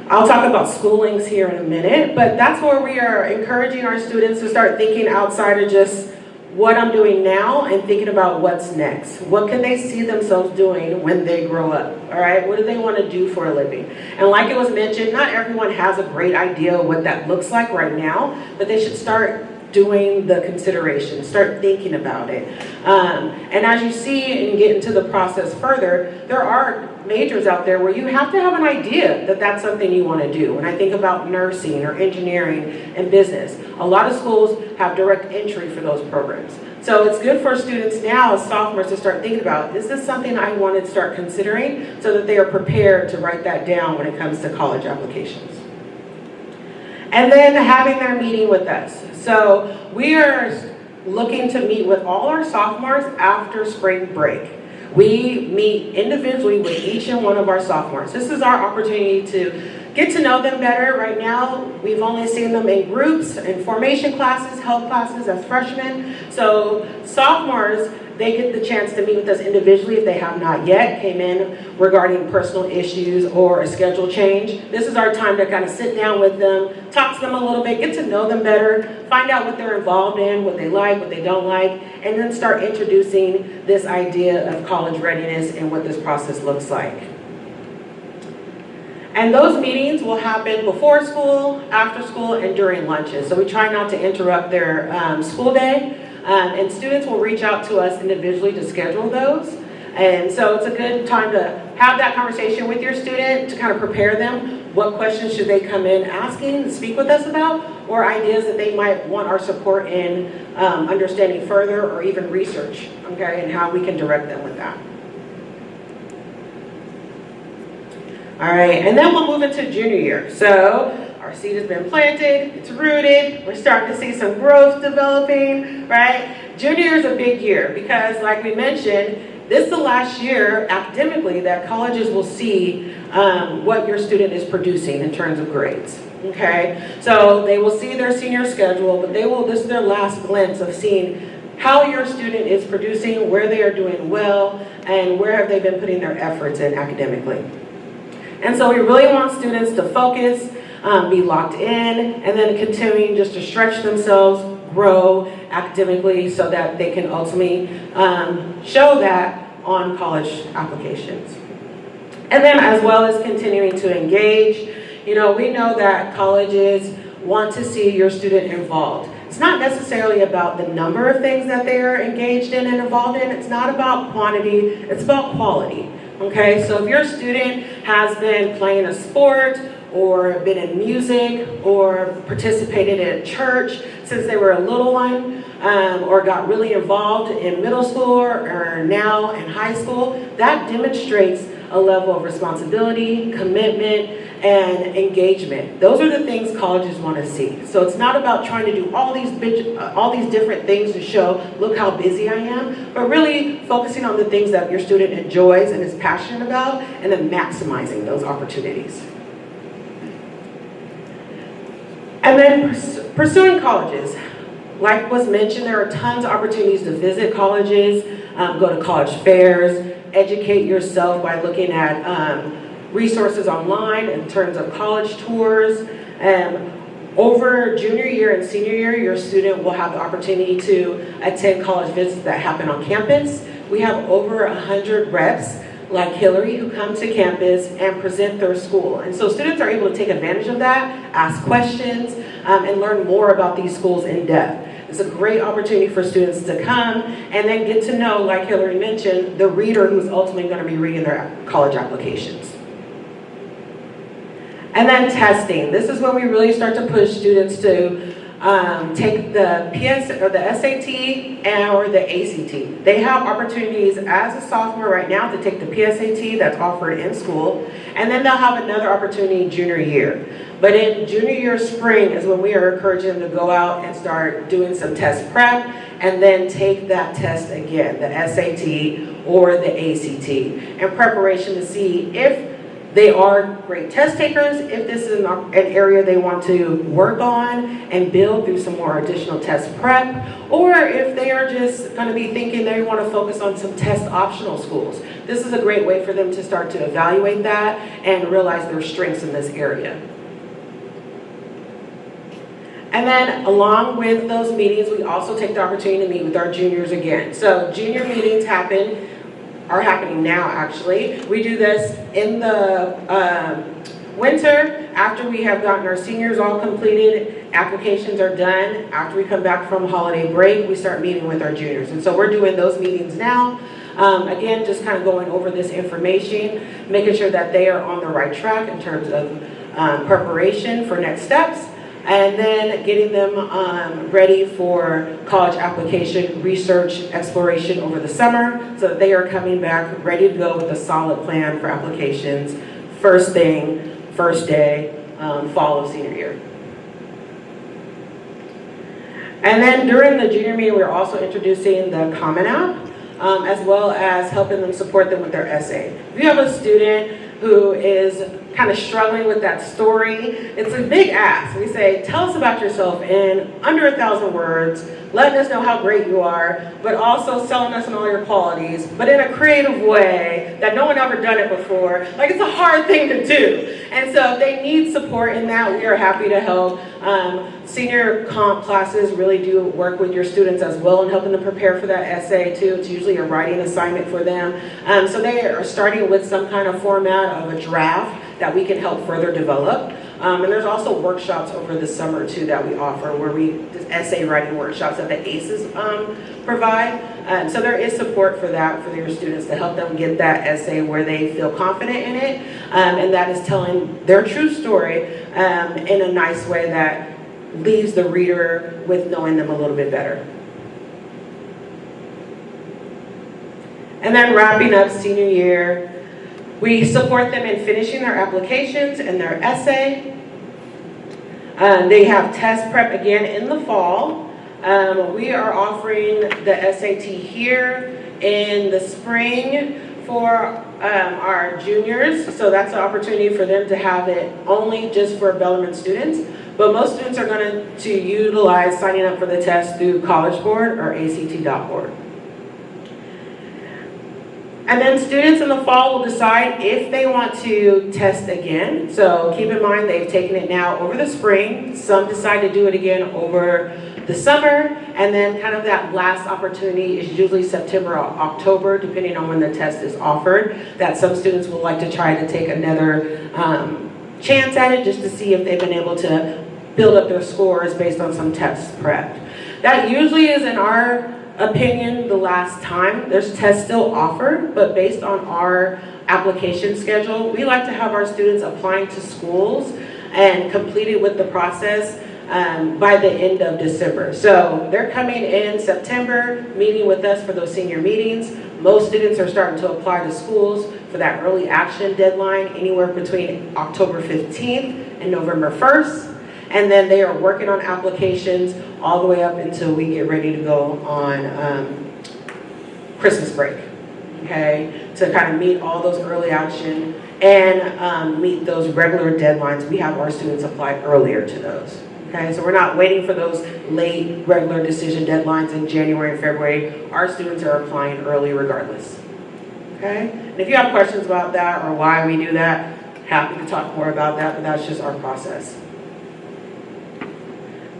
I'll talk about schoolings here in a minute, but that's where we are encouraging our students to start thinking outside of just what I'm doing now and thinking about what's next. What can they see themselves doing when they grow up, all right? What do they want to do for a living? And like it was mentioned, not everyone has a great idea of what that looks like right now, but they should start doing the consideration, start thinking about it. And as you see and get into the process further, there are majors out there where you have to have an idea that that's something you want to do. When I think about nursing or engineering and business, a lot of schools have direct entry for those programs. So it's good for students now as sophomores to start thinking about, is this something I want to start considering, so that they are prepared to write that down when it comes to college applications. And then having their meeting with us. So we are looking to meet with all our sophomores after spring break. We meet individually with each and one of our sophomores. This is our opportunity to get to know them better. Right now, we've only seen them in groups, in formation classes, health classes as freshmen. So sophomores, they get the chance to meet with us individually if they have not yet came in regarding personal issues or a schedule change. This is our time to kind of sit down with them, talk to them a little bit, get to know them better, find out what they're involved in, what they like, what they don't like, and then start introducing this idea of college readiness and what this process looks like. And those meetings will happen before school, after school, and during lunches. So we try not to interrupt their school day. And students will reach out to us individually to schedule those. And so it's a good time to have that conversation with your student to kind of prepare them. What questions should they come in asking to speak with us about, or ideas that they might want our support in understanding further, or even research, okay, and how we can direct them with that. All right, and then we'll move into junior year. So our seed has been planted, it's rooted, we're starting to see some growth developing, right? Junior year is a big year because, like we mentioned, this is the last year academically that colleges will see what your student is producing in terms of grades, okay? So they will see their senior schedule, but this is their last glimpse of seeing how your student is producing, where they are doing well, and where have they been putting their efforts in academically. And so we really want students to focus, be locked in, and then continuing just to stretch themselves, grow academically so that they can ultimately show that on college applications. And then as well as continuing to engage, we know that colleges want to see your student involved. It's not necessarily about the number of things that they are engaged in and involved in. It's not about quantity, it's about quality. Okay, so if your student has been playing a sport or been in music or participated in church since they were a little one, or got really involved in middle school or now in high school, that demonstrates a level of responsibility, commitment, and engagement. Those are the things colleges want to see. So it's not about trying to do all these different things to show, look how busy I am, but really focusing on the things that your student enjoys and is passionate about, and then maximizing those opportunities. And then pursuing colleges. Like was mentioned, there are tons of opportunities to visit colleges, go to college fairs, educate yourself by looking at resources online in terms of college tours. Over junior year and senior year, your student will have the opportunity to attend college visits that happen on campus. We have over 100 reps like Hillary who come to campus and present their school. And so students are able to take advantage of that, ask questions, and learn more about these schools in depth. It's a great opportunity for students to come and then get to know, like Hillary mentioned, the reader who's ultimately going to be reading their college applications. And then testing. This is when we really start to push students to take the SAT or the ACT. They have opportunities as a sophomore right now to take the PSAT that's offered in school, and then they'll have another opportunity junior year. But in junior year spring is when we are encouraging them to go out and start doing some test prep and then take that test again, the SAT or the ACT, in preparation to see if they are great test takers, if this is an area they want to work on and build through some more additional test prep, or if they are just going to be thinking they want to focus on some test optional schools. This is a great way for them to start to evaluate that and realize their strengths in this area. And then along with those meetings, we also take the opportunity to meet with our juniors again. So junior meetings are happening now actually. We do this in the winter after we have gotten our seniors all completed, applications are done. After we come back from holiday break, we start meeting with our juniors. And so we're doing those meetings now. Again, just kind of going over this information, making sure that they are on the right track in terms of preparation for next steps, and then getting them ready for college application, research, exploration over the summer so that they are coming back ready to go with a solid plan for applications first day, fall of senior year. And then during the junior meeting, we're also introducing the Common App, as well as helping them support them with their essay. If you have a student who is kind of struggling with that story, it's a big ask. We say, tell us about yourself in under 1,000 words, letting us know how great you are, but also selling us on all your qualities, but in a creative way that no one ever done it before. Like, it's a hard thing to do. And so if they need support in that, we are happy to help. Senior comp classes really do work with your students as well in helping them prepare for that essay too. It's usually a writing assignment for them. So they are starting with some kind of format of a draft that we can help further develop. And there's also workshops over the summer too that we offer, where essay writing workshops that the ACEs provide. So there is support for that for your students to help them get that essay where they feel confident in it, and that is telling their true story in a nice way that leaves the reader with knowing them a little bit better. And then wrapping up senior year, we support them in finishing their applications and their essay. They have test prep again in the fall. We are offering the SAT here in the spring for our juniors. So that's an opportunity for them to have it only just for Bellarmine students. But most students are going to utilize signing up for the test through College Board or ACT.org. And then students in the fall will decide if they want to test again. So keep in mind they've taken it now over the spring. Some decide to do it again over the summer. And then kind of that last opportunity is usually September or October, depending on when the test is offered, that some students will like to try to take another chance at it just to see if they've been able to build up their scores based on some test prep. That usually is, in our opinion, the last time. There's tests still offered, but based on our application schedule, we like to have our students applying to schools and completed with the process by the end of December. So they're coming in September, meeting with us for those senior meetings. Most students are starting to apply to schools for that early action deadline, anywhere between October 15th and November 1st. And then they are working on applications all the way up until we get ready to go on Christmas break, okay? To kind of meet all those early action and meet those regular deadlines. We have our students apply earlier to those. Okay, so we're not waiting for those late regular decision deadlines in January and February. Our students are applying early regardless. Okay, and if you have questions about that or why we do that, happy to talk more about that, but that's just our process.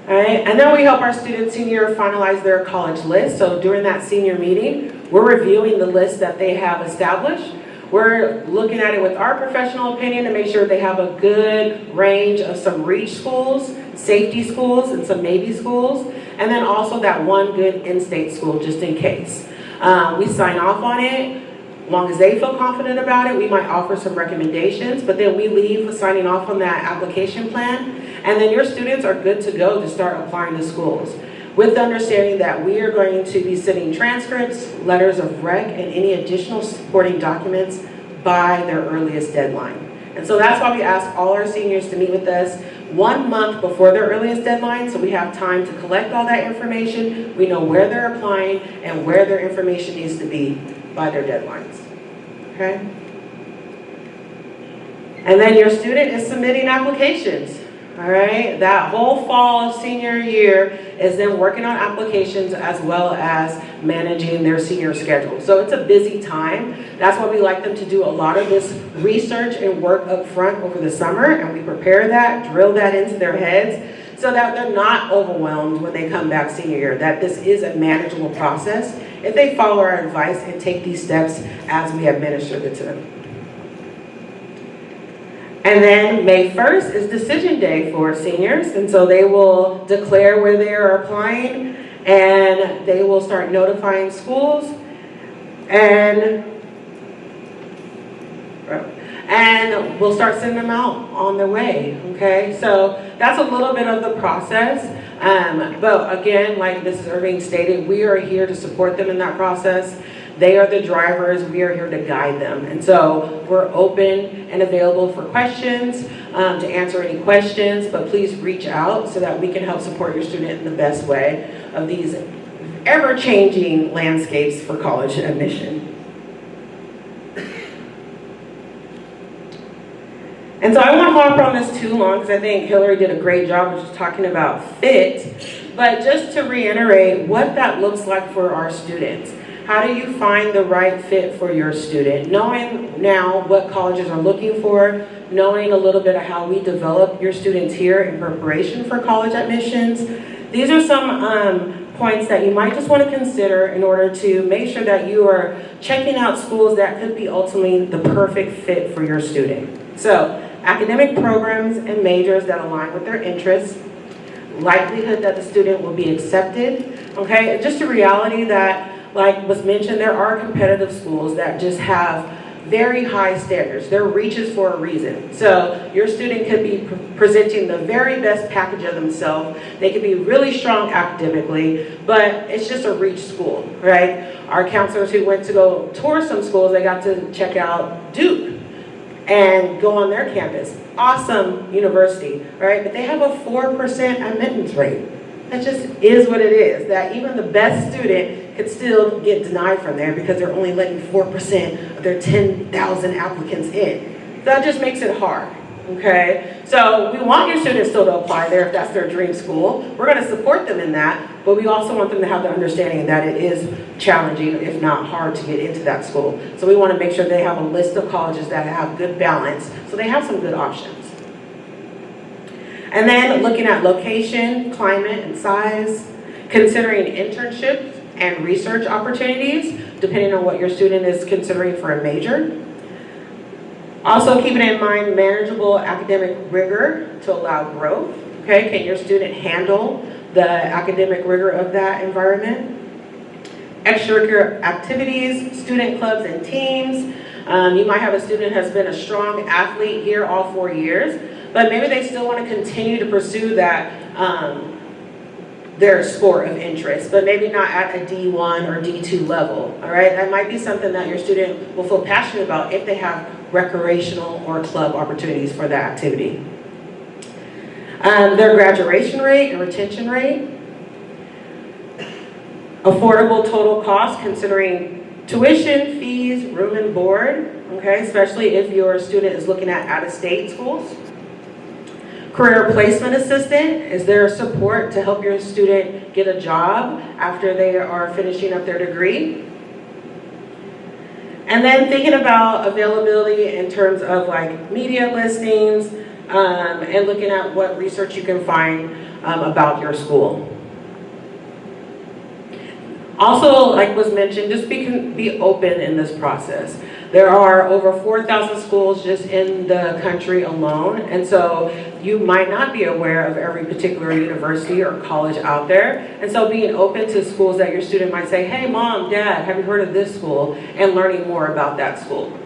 All right, and then we help our students senior year finalize their college list. So during that senior meeting, we're reviewing the list that they have established. We're looking at it with our professional opinion to make sure they have a good range of some reach schools, safety schools, and some maybe schools, and then also that one good in-state school just in case. We sign off on it. As long as they feel confident about it, we might offer some recommendations, but then we leave with signing off on that application plan, and then your students are good to go to start applying to schools, with the understanding that we are going to be sending transcripts, letters of rec, and any additional supporting documents by their earliest deadline. And so that's why we ask all our seniors to meet with us 1 month before their earliest deadline, so we have time to collect all that information. We know where they're applying and where their information needs to be by their deadlines. Okay? And then your student is submitting applications. All right, that whole fall of senior year is them working on applications as well as managing their senior schedule. So it's a busy time. That's why we like them to do a lot of this research and work up front over the summer, and we prepare that, drill that into their heads so that they're not overwhelmed when they come back senior year, that this is a manageable process if they follow our advice and take these steps as we have ministered it to them. And then May 1st is decision day for seniors, and so they will declare where they are applying, and they will start notifying schools, and we'll start sending them out on their way, okay? So that's a little bit of the process, but again, like Mrs. Irving stated, we are here to support them in that process. They are the drivers, we are here to guide them. And so we're open and available for questions, to answer any questions, but please reach out so that we can help support your student in the best way of these ever-changing landscapes for college admission. And so I won't harp on this too long because I think Hillary did a great job of just talking about fit, but just to reiterate what that looks like for our students. How do you find the right fit for your student? Knowing now what colleges are looking for, knowing a little bit of how we develop your students here in preparation for college admissions. These are some points that you might just want to consider in order to make sure that you are checking out schools that could be ultimately the perfect fit for your student. So, academic programs and majors that align with their interests, likelihood that the student will be accepted, okay? And just a reality that, like was mentioned, there are competitive schools that just have very high standards. They're reaches for a reason. So your student could be presenting the very best package of themselves. They could be really strong academically, but it's just a reach school, right? Our counselors who went to go tour some schools, they got to check out Duke and go on their campus. Awesome university, right? But they have a 4% admittance rate. That just is what it is, that even the best student could still get denied from there because they're only letting 4% of their 10,000 applicants in. That just makes it hard, okay? So we want your students still to apply there if that's their dream school. We're gonna support them in that, but we also want them to have the understanding that it is challenging, if not hard, to get into that school. So we wanna make sure they have a list of colleges that have good balance, so they have some good options. And then looking at location, climate, and size, considering internships and research opportunities, depending on what your student is considering for a major. Also keeping in mind manageable academic rigor to allow growth. Okay, can your student handle the academic rigor of that environment? Extracurricular activities, student clubs and teams. You might have a student who has been a strong athlete here all 4 years, but maybe they still want to continue to pursue that, their sport of interest, but maybe not at a D1 or D2 level, all right? That might be something that your student will feel passionate about if they have recreational or club opportunities for that activity. Their graduation rate and retention rate, affordable total cost considering tuition, fees, room and board, okay, especially if your student is looking at out-of-state schools. Career placement assistant, is there support to help your student get a job after they are finishing up their degree? And then thinking about availability in terms of like media listings, and looking at what research you can find about your school. Also, like was mentioned, just be open in this process. There are over 4,000 schools just in the country alone, and so you might not be aware of every particular university or college out there. And so being open to schools that your student might say, hey mom, dad, have you heard of this school? And learning more about that school.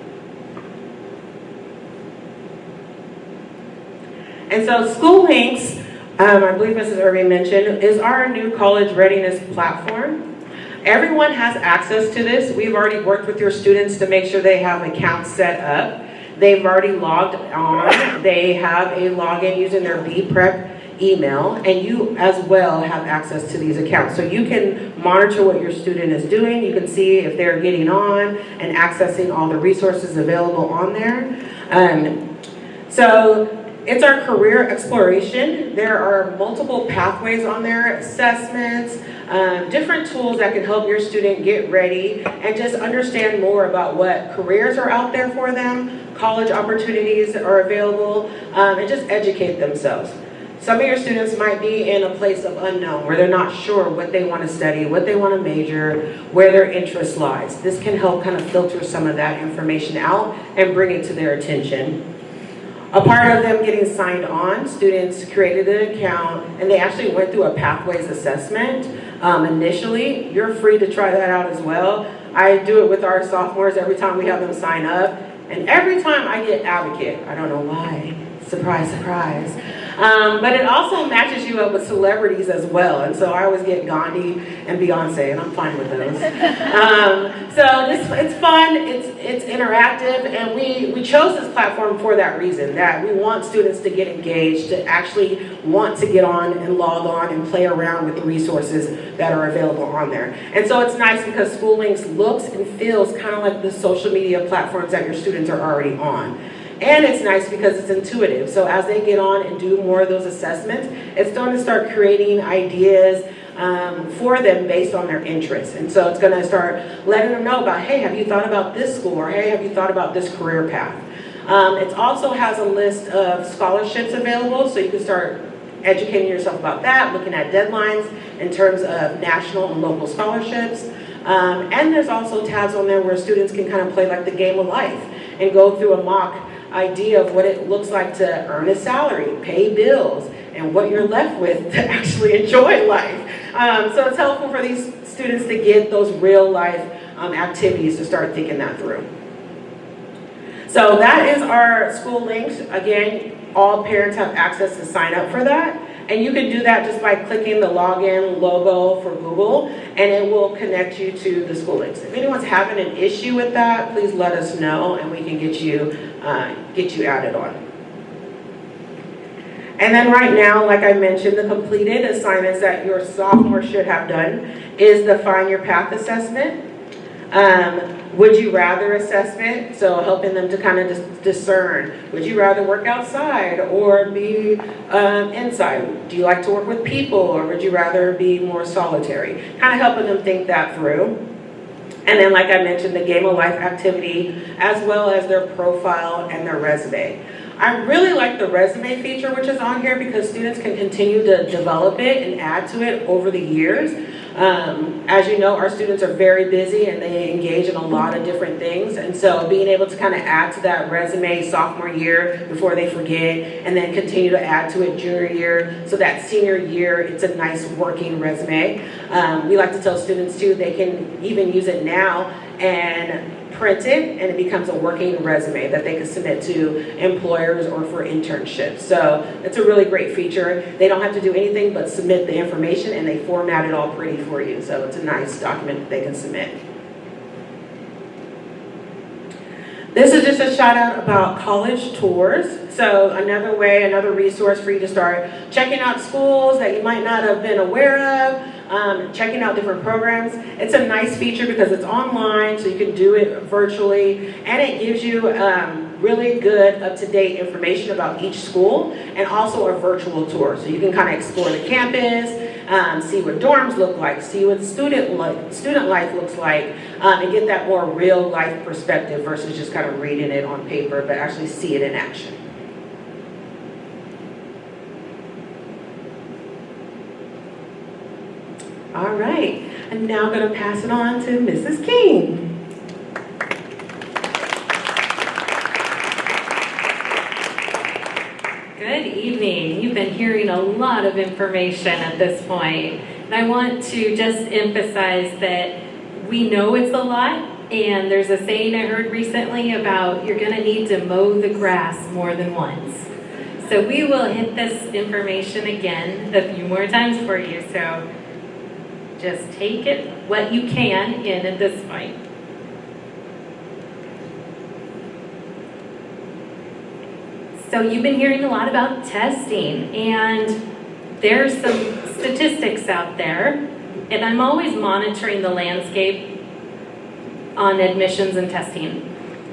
And so School Links, I believe Mrs. Irving mentioned, is our new college readiness platform. Everyone has access to this. We've already worked with your students to make sure they have accounts set up. They've already logged on. They have a login using their BPrep email, and you as well have access to these accounts. So you can monitor what your student is doing. You can see if they're getting on and accessing all the resources available on there. So it's our career exploration. There are multiple pathways on there, assessments, different tools that can help your student get ready and just understand more about what careers are out there for them, college opportunities are available, and just educate themselves. Some of your students might be in a place of unknown where they're not sure what they want to study, what they want to major, where their interest lies. This can help kind of filter some of that information out and bring it to their attention. A part of them getting signed on, students created an account and they actually went through a pathways assessment initially. You're free to try that out as well. I do it with our sophomores every time we have them sign up. And every time I get advocate, I don't know why, surprise, surprise. But it also matches you up with celebrities as well. And so I always get Gandhi and Beyonce, and I'm fine with those. So it's fun, it's interactive, and we chose this platform for that reason, that we want students to get engaged, to actually want to get on and log on and play around with the resources that are available on there. And so it's nice because School Links looks and feels kind of like the social media platforms that your students are already on. And it's nice because it's intuitive. So as they get on and do more of those assessments, it's going to start creating ideas for them based on their interests. And so it's going to start letting them know about, hey, have you thought about this school? Or hey, have you thought about this career path? It also has a list of scholarships available, so you can start educating yourself about that, looking at deadlines in terms of national and local scholarships. And there's also tabs on there where students can kind of play like the game of life and go through a mock idea of what it looks like to earn a salary, pay bills, and what you're left with to actually enjoy life. So it's helpful for these students to get those real life activities to start thinking that through. So that is our School Links. Again, all parents have access to sign up for that. And you can do that just by clicking the login logo for Google, and it will connect you to the School Links. If anyone's having an issue with that, please let us know, and we can get you added on. And then right now, like I mentioned, the completed assignments that your sophomore should have done is the Find Your Path assessment. Would you rather assessment, so helping them to kind of discern, would you rather work outside or be inside? Do you like to work with people, or would you rather be more solitary? Kind of helping them think that through. And then, like I mentioned, the Game of Life activity, as well as their profile and their resume. I really like the resume feature which is on here because students can continue to develop it and add to it over the years. As you know, our students are very busy and they engage in a lot of different things. And so being able to kind of add to that resume sophomore year before they forget, and then continue to add to it junior year, so that senior year, it's a nice working resume. We like to tell students too, they can even use it now and print it, and it becomes a working resume that they can submit to employers or for internships. So it's a really great feature. They don't have to do anything but submit the information, and they format it all pretty for you. So it's a nice document that they can submit. This is just a shout out about college tours. So another way, another resource for you to start checking out schools that you might not have been aware of, checking out different programs. It's a nice feature because it's online, so you can do it virtually, and it gives you really good up-to-date information about each school, and also a virtual tour. So you can kind of explore the campus, see what dorms look like, see what student life looks like, and get that more real life perspective versus just kind of reading it on paper, but actually see it in action. All right, I'm now going to pass it on to Mrs. King. Good evening. You've been hearing a lot of information at this point, and I want to just emphasize that we know it's a lot, and there's a saying I heard recently about you're going to need to mow the grass more than once. So we will hit this information again a few more times for you, so just take it what you can in at this point. So you've been hearing a lot about testing, and there's some statistics out there, and I'm always monitoring the landscape on admissions and testing.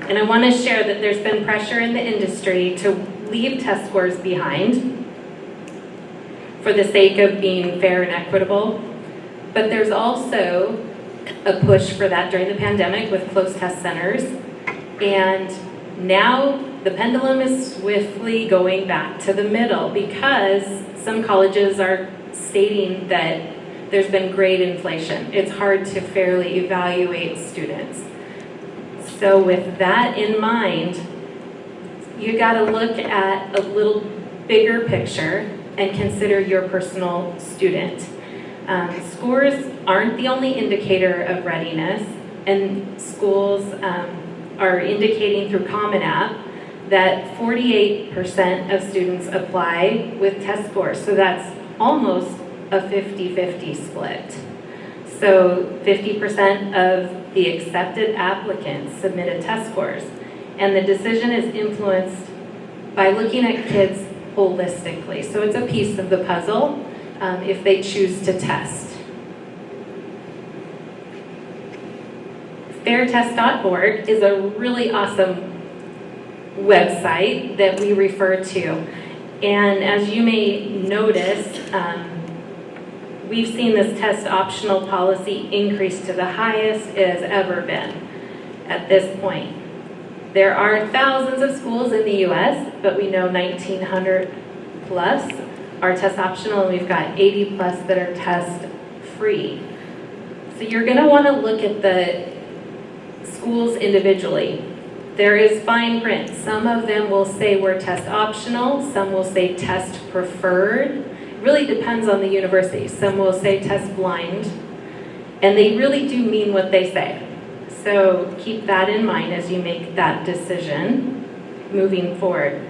And I want to share that there's been pressure in the industry to leave test scores behind for the sake of being fair and equitable. But there's also a push for that during the pandemic with closed test centers. And now the pendulum is swiftly going back to the middle because some colleges are stating that there's been grade inflation. It's hard to fairly evaluate students. So with that in mind, you got to look at a little bigger picture and consider your personal student. Scores aren't the only indicator of readiness, and schools are indicating through Common App that 48% of students apply with test scores. So that's almost a 50-50 split. So 50% of the accepted applicants submitted test scores. And the decision is influenced by looking at kids holistically. So it's a piece of the puzzle if they choose to test. Fairtest.org is a really awesome website that we refer to. And as you may notice, we've seen this test optional policy increase to the highest it has ever been at this point. There are thousands of schools in the U.S., but we know 1,900 plus are test optional, and we've got 80 plus that are test free. So you're going to want to look at the schools individually. There is fine print. Some of them will say we're test optional, some will say test preferred. It really depends on the university. Some will say test blind, and they really do mean what they say. So keep that in mind as you make that decision moving forward.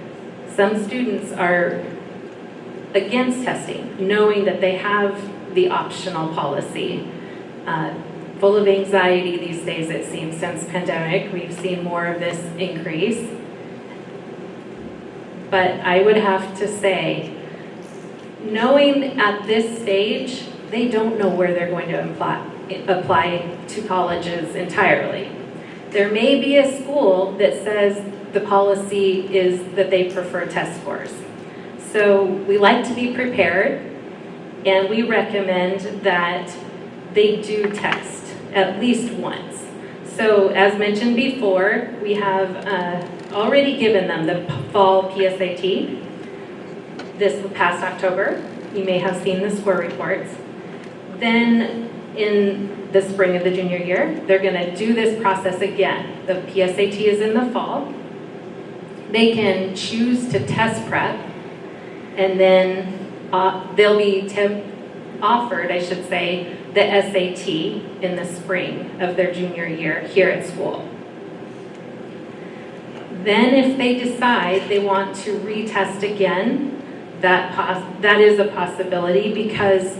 Some students are against testing, knowing that they have the optional policy. Full of anxiety these days, it seems, since pandemic. We've seen more of this increase. But I would have to say, knowing at this stage, they don't know where they're going to apply to colleges entirely. There may be a school that says the policy is that they prefer test scores. So we like to be prepared, and we recommend that they do test at least once. So as mentioned before, we have already given them the fall PSAT this past October. You may have seen the score reports. Then in the spring of the junior year. They're going to do this process again. The PSAT is in the fall. They can choose to test prep, and then they'll be offered, I should say, the SAT in the spring of their junior year here at school. Then if they decide they want to retest again, that is a possibility because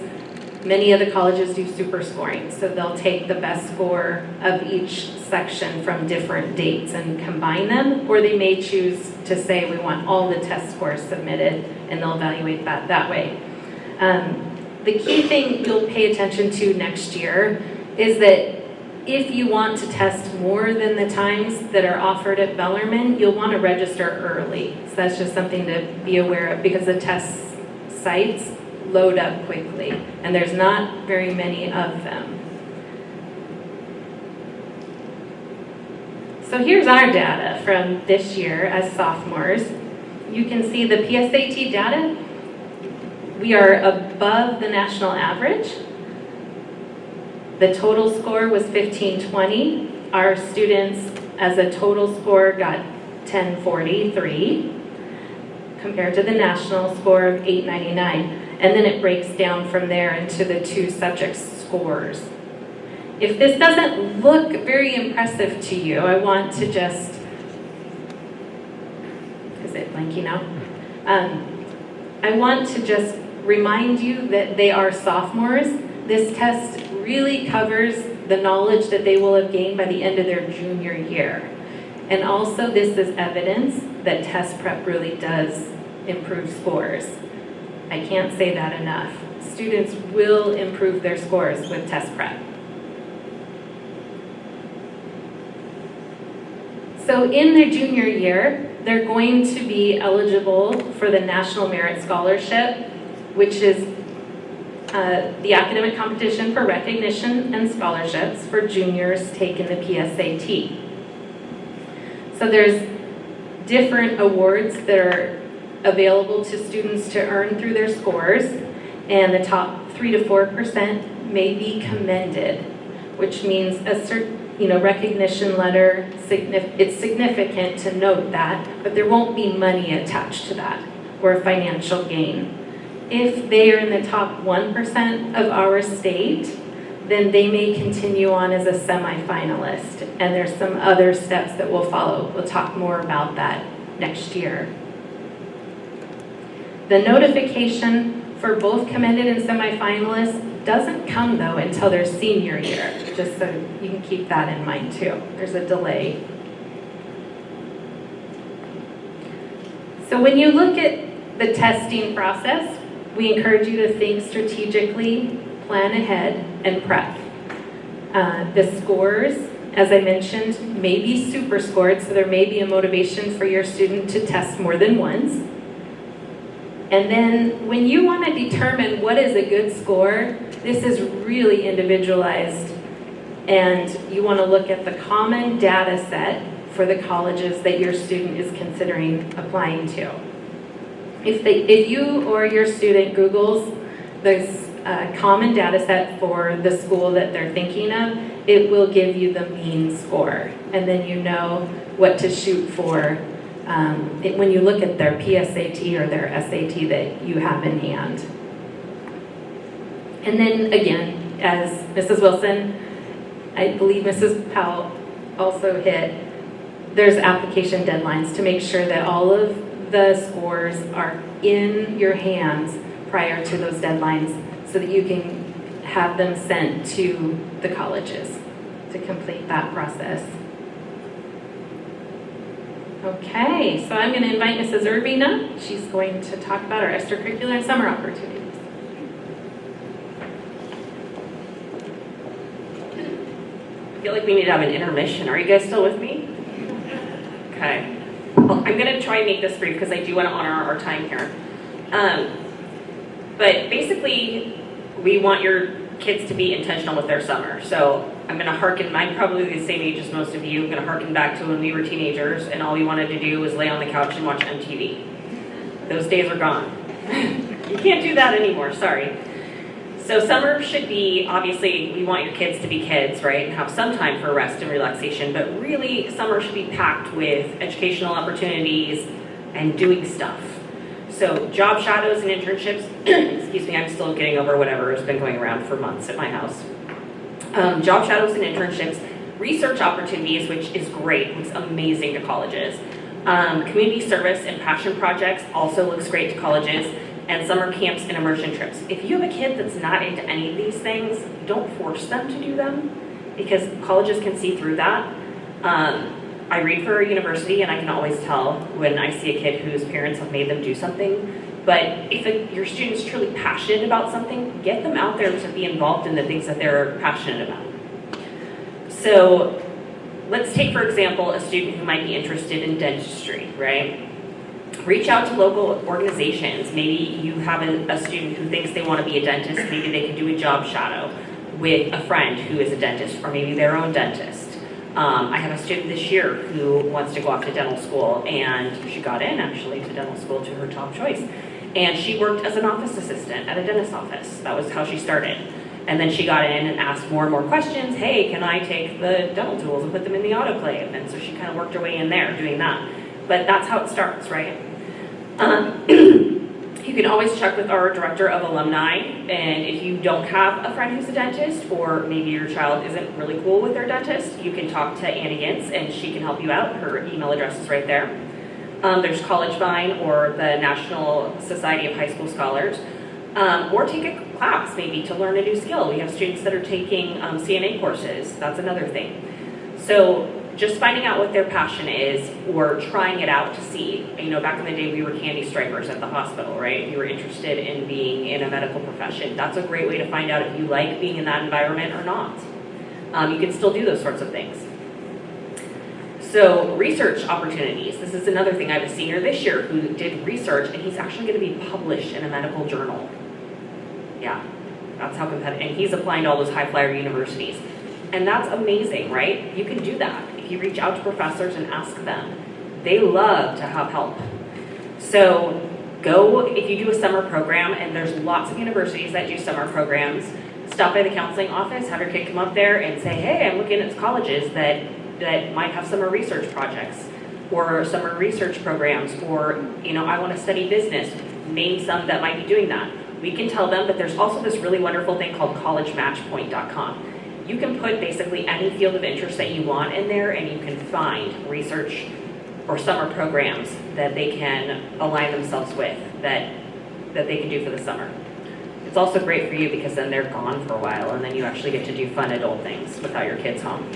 many of the colleges do super scoring. So they'll take the best score of each section from different dates and combine them, or they may choose to say we want all the test scores submitted and they'll evaluate that way. The key thing you'll pay attention to next year is that if you want to test more than the times that are offered at Bellarmine, you'll want to register early. So that's just something to be aware of because the test sites load up quickly and there's not very many of them. So here's our data from this year as sophomores. You can see the PSAT data. We are above the national average. The total score was 1520. Our students as a total score got 1043 compared to the national score of 899. And then it breaks down from there into the two subject scores. If this doesn't look very impressive to you, I want to just, is it blanking out? I want to just remind you that they are sophomores. This test really covers the knowledge that they will have gained by the end of their junior year. And also this is evidence that test prep really does improve scores. I can't say that enough. Students will improve their scores with test prep. So in their junior year, they're going to be eligible for the National Merit Scholarship, which is the academic competition for recognition and scholarships for juniors taking the PSAT. So there's different awards that are available to students to earn through their scores, and the top 3 to 4% may be commended, which means a certain recognition letter. It's significant to note that, but there won't be money attached to that or financial gain. If they are in the top 1% of our state, then they may continue on as a semifinalist, and there's some other steps that will follow. We'll talk more about that next year. The notification for both commended and semifinalists doesn't come though until their senior year, just so you can keep that in mind too. There's a delay. So when you look at the testing process, we encourage you to think strategically, plan ahead, and prep. The scores, as I mentioned, may be super scored, so there may be a motivation for your student to test more than once. And then when you want to determine what is a good score, this is really individualized, and you want to look at the common data set for the colleges that your student is considering applying to. If you or your student Googles this common data set for the school that they're thinking of, it will give you the mean score, and then you know what to shoot for when you look at their PSAT or their SAT that you have in hand. And then again, as Mrs. Wilson, I believe Mrs. Powell also hit, there's application deadlines to make sure that all of the scores are in your hands prior to those deadlines so that you can have them sent to the colleges to complete that process. Okay, so I'm going to invite Mrs. Irving up. She's going to talk about our extracurricular and summer opportunities. I feel like we need to have an intermission. Are you guys still with me? Okay. Well, I'm going to try and make this brief because I do want to honor our time here. But basically, we want your kids to be intentional with their summer. So I'm going to hearken, I'm probably the same age as most of you, I'm going to hearken back to when we were teenagers and all we wanted to do was lay on the couch and watch MTV. Those days are gone. You can't do that anymore, sorry. So summer should be, obviously, we want your kids to be kids, right, and have some time for rest and relaxation, but really, summer should be packed with educational opportunities and doing stuff. So job shadows and internships, excuse me, I'm still getting over whatever has been going around for months at my house. Job shadows and internships, research opportunities, which is great, looks amazing to colleges. Community service and passion projects also looks great to colleges, and summer camps and immersion trips. If you have a kid that's not into any of these things, don't force them to do them, because colleges can see through that. I read for a university, and I can always tell when I see a kid whose parents have made them do something. But if your student's truly passionate about something, get them out there to be involved in the things that they're passionate about. So let's take, for example, a student who might be interested in dentistry, right? Reach out to local organizations. Maybe you have a student who thinks they want to be a dentist. Maybe they can do a job shadow with a friend who is a dentist, or maybe their own dentist. I have a student this year who wants to go off to dental school, and she got in actually to dental school to her top choice. And she worked as an office assistant at a dentist's office. That was how she started. And then she got in and asked more and more questions. Hey, can I take the dental tools and put them in the autoclave? And so she kind of worked her way in there doing that. But that's how it starts, right? You can always check with our director of alumni, and if you don't have a friend who's a dentist, or maybe your child isn't really cool with their dentist, you can talk to Annie Gintz, and she can help you out. Her email address is right there. There's College Vine or the National Society of High School Scholars, or take a class maybe to learn a new skill. We have students that are taking CNA courses. That's another thing. So just finding out what their passion is, or trying it out to see. You know, back in the day, we were candy stripers at the hospital, right? If you were interested in being in a medical profession, that's a great way to find out if you like being in that environment or not. You can still do those sorts of things. So research opportunities. This is another thing. I have a senior this year who did research, and he's actually going to be published in a medical journal. Yeah, that's how competitive. And he's applying to all those high flyer universities. And that's amazing, right? You can do that. If you reach out to professors and ask them, they love to have help. So go, if you do a summer program, and there's lots of universities that do summer programs, stop by the counseling office, have your kid come up there and say, hey, I'm looking at colleges that might have summer research projects or summer research programs, or, you know, I want to study business. Name some that might be doing that. We can tell them, but there's also this really wonderful thing called collegematchpoint.com. You can put basically any field of interest that you want in there, and you can find research or summer programs that they can align themselves with that they can do for the summer. It's also great for you because then they're gone for a while, and then you actually get to do fun adult things without your kids home.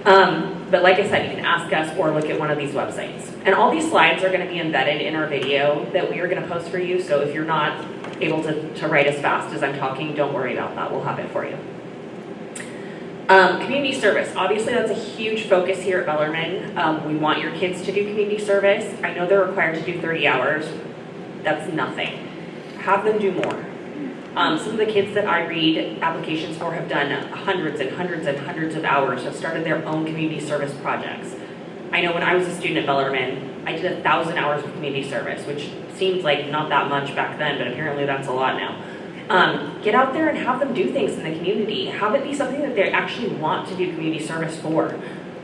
But like I said, you can ask us or look at one of these websites. And all these slides are going to be embedded in our video that we are going to post for you, so if you're not able to write as fast as I'm talking, don't worry about that. We'll have it for you. Community service. Obviously, that's a huge focus here at Bellarmine. We want your kids to do community service. I know they're required to do 30 hours. That's nothing. Have them do more. Some of the kids that I read applications for have done hundreds and hundreds and hundreds of hours, have started their own community service projects. I know when I was a student at Bellarmine, I did 1,000 hours of community service, which seems like not that much back then, but apparently that's a lot now. Get out there and have them do things in the community. Have it be something that they actually want to do community service for.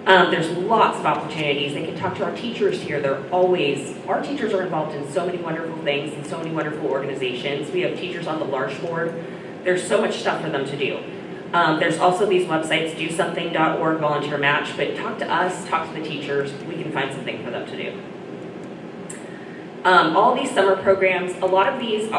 There's lots of opportunities. They can talk to our teachers here. Our teachers are involved in so many wonderful things and so many wonderful organizations. We have teachers on the LARCH board. There's so much stuff for them to do. There's also these websites, dosomething.org, volunteer match, but talk to us, talk to the teachers. We can find something for them to do. All these summer programs, a lot of these,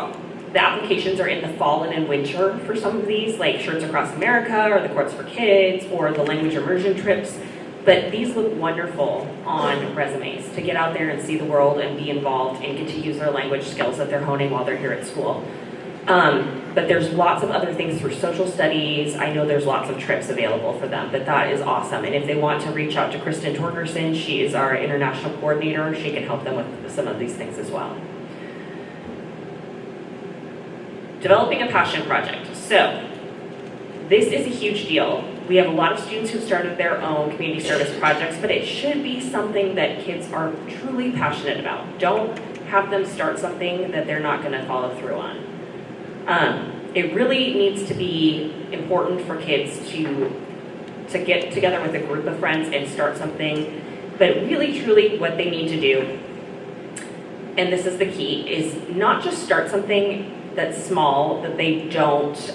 the applications are in the fall and in winter for some of these, like Shirts Across America or the Courts for Kids or the language immersion trips. But these look wonderful on resumes to get out there and see the world and be involved and get to use their language skills that they're honing while they're here at school. But there's lots of other things for social studies. I know there's lots of trips available for them, but that is awesome. And if they want to reach out to Kristen Torgerson, she is our international coordinator. She can help them with some of these things as well. Developing a passion project. So this is a huge deal. We have a lot of students who've started their own community service projects, but it should be something that kids are truly passionate about. Don't have them start something that they're not going to follow through on. It really needs to be important for kids to get together with a group of friends and start something, but really truly what they need to do, and this is the key, is not just start something that's small that they don't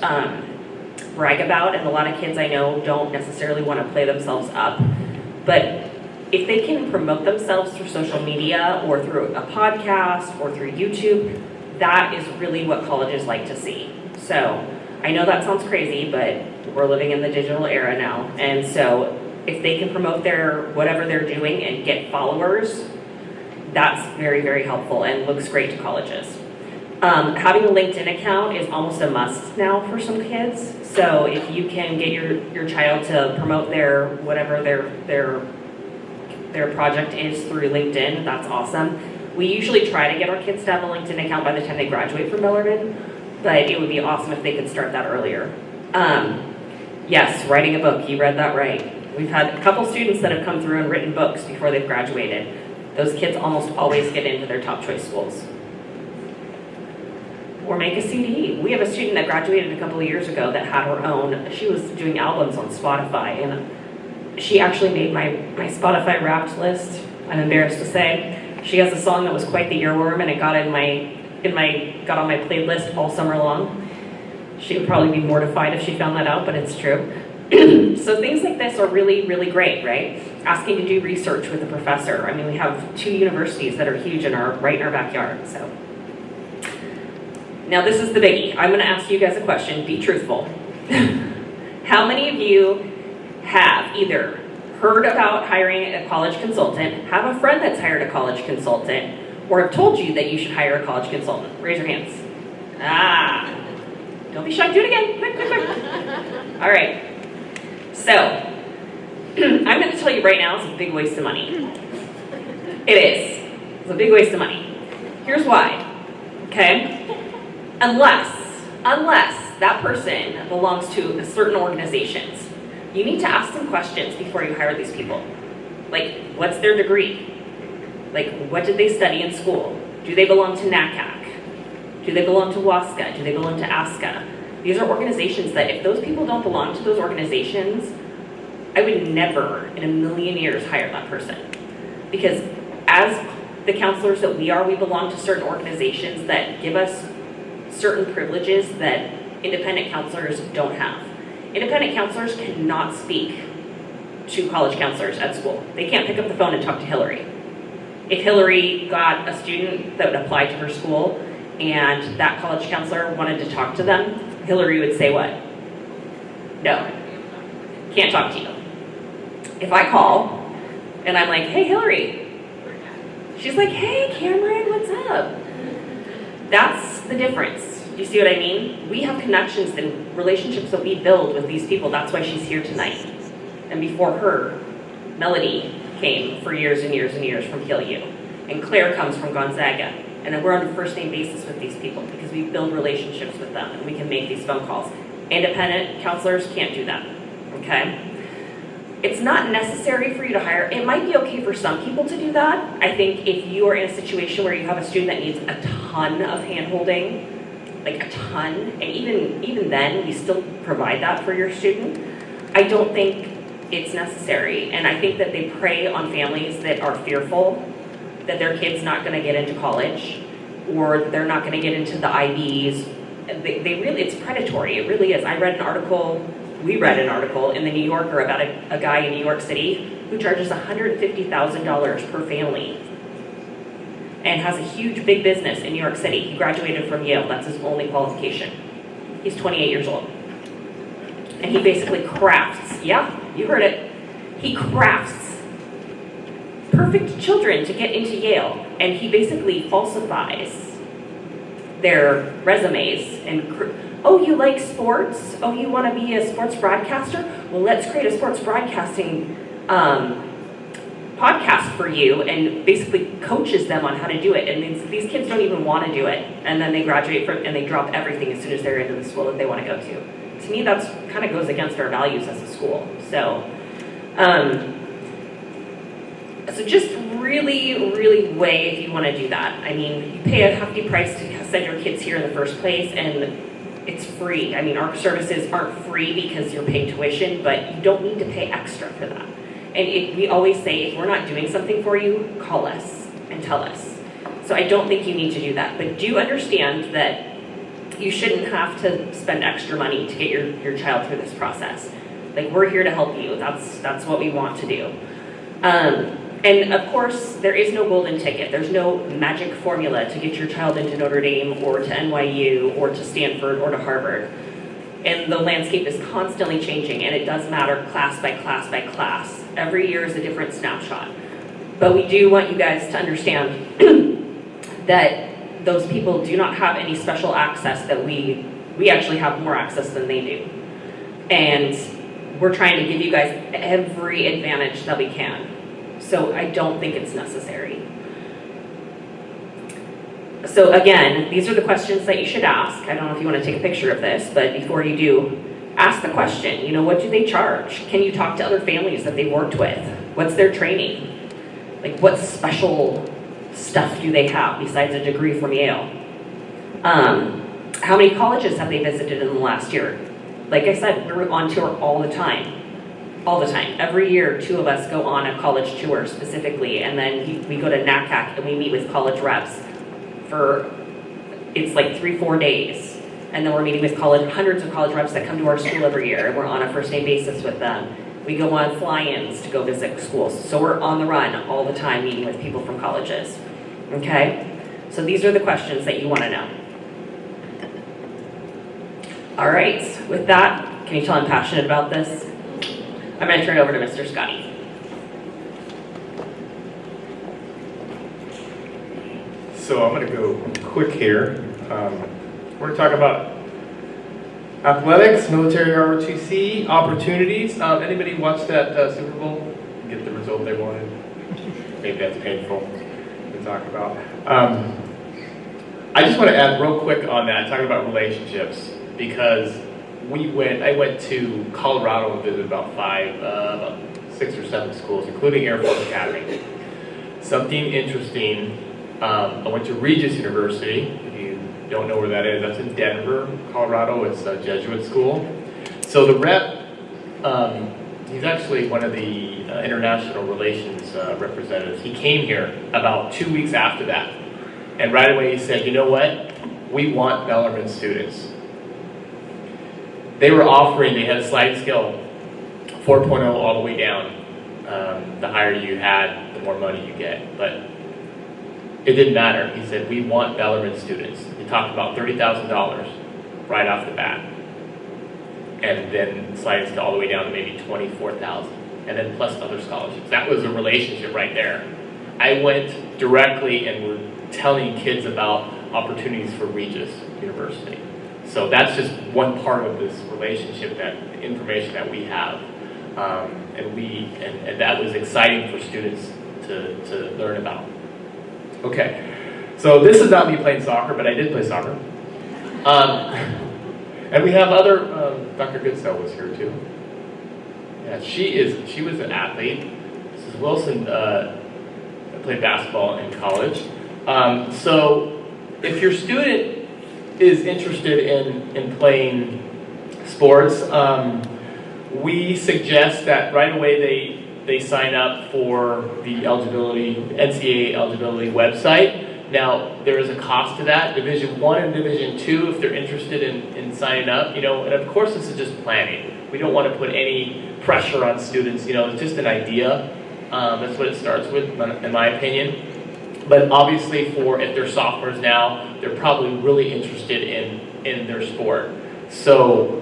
brag about, and a lot of kids I know don't necessarily want to play themselves up, but if they can promote themselves through social media or through a podcast or through YouTube, that is really what colleges like to see. So I know that sounds crazy, but we're living in the digital era now, and so if they can promote their whatever they're doing and get followers, that's very, very helpful and looks great to colleges. Having a LinkedIn account is almost a must now for some kids. So if you can get your child to promote their whatever their project is through LinkedIn, that's awesome. We usually try to get our kids to have a LinkedIn account by the time they graduate from Bellarmine, but it would be awesome if they could start that earlier. Yes, writing a book, you read that right. We've had a couple students that have come through and written books before they've graduated. Those kids almost always get into their top choice schools. Or make a CD. We have a student that graduated a couple of years ago that had her own, she was doing albums on Spotify, and she actually made my Spotify Wrapped list, I'm embarrassed to say. She has a song that was quite the earworm, and it got on my playlist all summer long. She would probably be mortified if she found that out, but it's true. So things like this are really, really great, right? Asking to do research with a professor. I mean, we have 2 universities that are huge and are right in our backyard, so. Now this is the biggie. I'm gonna ask you guys a question, be truthful. How many of you have either heard about hiring a college consultant, have a friend that's hired a college consultant, or have told you that you should hire a college consultant? Raise your hands. Ah, don't be shy, do it again, quick, quick, quick. All right, so I'm gonna tell you right now, it's a big waste of money. It is, it's a big waste of money. Here's why, okay? Unless that person belongs to certain organizations, you need to ask them questions before you hire these people. Like, what's their degree? Like, what did they study in school? Do they belong to NACAC? Do they belong to WASCA? Do they belong to ASCA? These are organizations that if those people don't belong to those organizations, I would never in a million years hire that person. Because as the counselors that we are, we belong to certain organizations that give us certain privileges that independent counselors don't have. Independent counselors cannot speak to college counselors at school. They can't pick up the phone and talk to Hillary. If Hillary got a student that would apply to her school and that college counselor wanted to talk to them, Hillary would say what? No, can't talk to you. If I call and I'm like, hey Hillary, she's like, hey Cameron, what's up? That's the difference. You see what I mean? We have connections and relationships that we build with these people. That's why she's here tonight. And before her, Melody came for years and years and years from KU. And Claire comes from Gonzaga. And then we're on a first name basis with these people because we build relationships with them and we can make these phone calls. Independent counselors can't do that, okay? It's not necessary for you to hire. It might be okay for some people to do that. I think if you are in a situation where you have a student that needs a ton of hand-holding, like a ton, and even then, we still provide that for your student, I don't think it's necessary. And I think that they prey on families that are fearful that their kid's not gonna get into college, or they're not gonna get into the IBs. They really, it's predatory, it really is. We read an article in the New Yorker about a guy in New York City who charges $150,000 per family and has a huge, big business in New York City. He graduated from Yale, that's his only qualification. He's 28 years old. And he basically crafts, yeah, you heard it, he crafts perfect children to get into Yale, and he basically falsifies their resumes and oh, you like sports? Oh, you want to be a sports broadcaster? Well, let's create a sports broadcasting podcast for you, and basically coaches them on how to do it. And these kids don't even want to do it, and then they graduate from and they drop everything as soon as they're into the school that they want to go to. To me, that's kind of goes against our values as a school. So, so just really, really weigh if you want to do that. I mean, you pay a hefty price to send your kids here in the first place, and it's free. I mean, our services aren't free because you're paying tuition, but you don't need to pay extra for that. And we always say, if we're not doing something for you, call us and tell us. So I don't think you need to do that. But do understand that you shouldn't have to spend extra money to get your child through this process. Like, we're here to help you. That's what we want to do. And of course, there is no golden ticket. There's no magic formula to get your child into Notre Dame or to NYU or to Stanford or to Harvard. And the landscape is constantly changing, and it does matter class by class by class. Every year is a different snapshot. But we do want you guys to understand that those people do not have any special access that we actually have more access than they do. And we're trying to give you guys every advantage that we can. So I don't think it's necessary. So again, these are the questions that you should ask. I don't know if you want to take a picture of this, but before you do, ask the question, you know, what do they charge? Can you talk to other families that they've worked with? What's their training? Like, what special stuff do they have besides a degree from Yale? How many colleges have they visited in the last year? Like I said, we're on tour all the time. All the time. Every year, 2 of us go on a college tour specifically, and then we go to NACAC and we meet with college reps for, it's like 3-4 days. And then we're meeting with hundreds of college reps that come to our school every year, and we're on a first name basis with them. We go on fly-ins to go visit schools. So we're on the run all the time meeting with people from colleges. Okay? So these are the questions that you want to know. All right, with that, can you tell I'm passionate about this? I'm going to turn it over to Mr. Scotty. So I'm going to go quick here. We're going to talk about athletics, military ROTC, opportunities. Anybody watch that Super Bowl? Get the result they wanted? Maybe that's painful to talk about. I just want to add real quick on that, talking about relationships, because I went to Colorado and visited about 6 or 7 schools, including Air Force Academy. Something interesting, I went to Regis University. If you don't know where that is, that's in Denver, Colorado. It's a Jesuit school. So the rep, he's actually one of the international relations representatives. He came here about 2 weeks after that. And right away he said, you know what? We want Bellarmine students. They were offering, they had a sliding scale 4.0 all the way down. The higher you had, the more money you get. But it didn't matter. He said, we want Bellarmine students. He talked about $30,000 right off the bat. And then sliding scale all the way down to maybe $24,000. And then plus other scholarships. That was a relationship right there. I went directly and were telling kids about opportunities for Regis University. So that's just one part of this relationship, that information that we have, and that was exciting for students to learn about. Okay, so this is not me playing soccer, but I did play soccer, and we have other. Dr. Goodsell was here too. Yeah, she was an athlete. Mrs. Wilson played basketball in college. So if your student is interested in playing sports, we suggest that right away they sign up for the NCAA eligibility website. Now, there is a cost to that. Division I and Division II, if they're interested in signing up, and of course this is just planning. We don't want to put any pressure on students, it's just an idea. That's what it starts with, in my opinion. But obviously if they're sophomores now, they're probably really interested in their sport. So,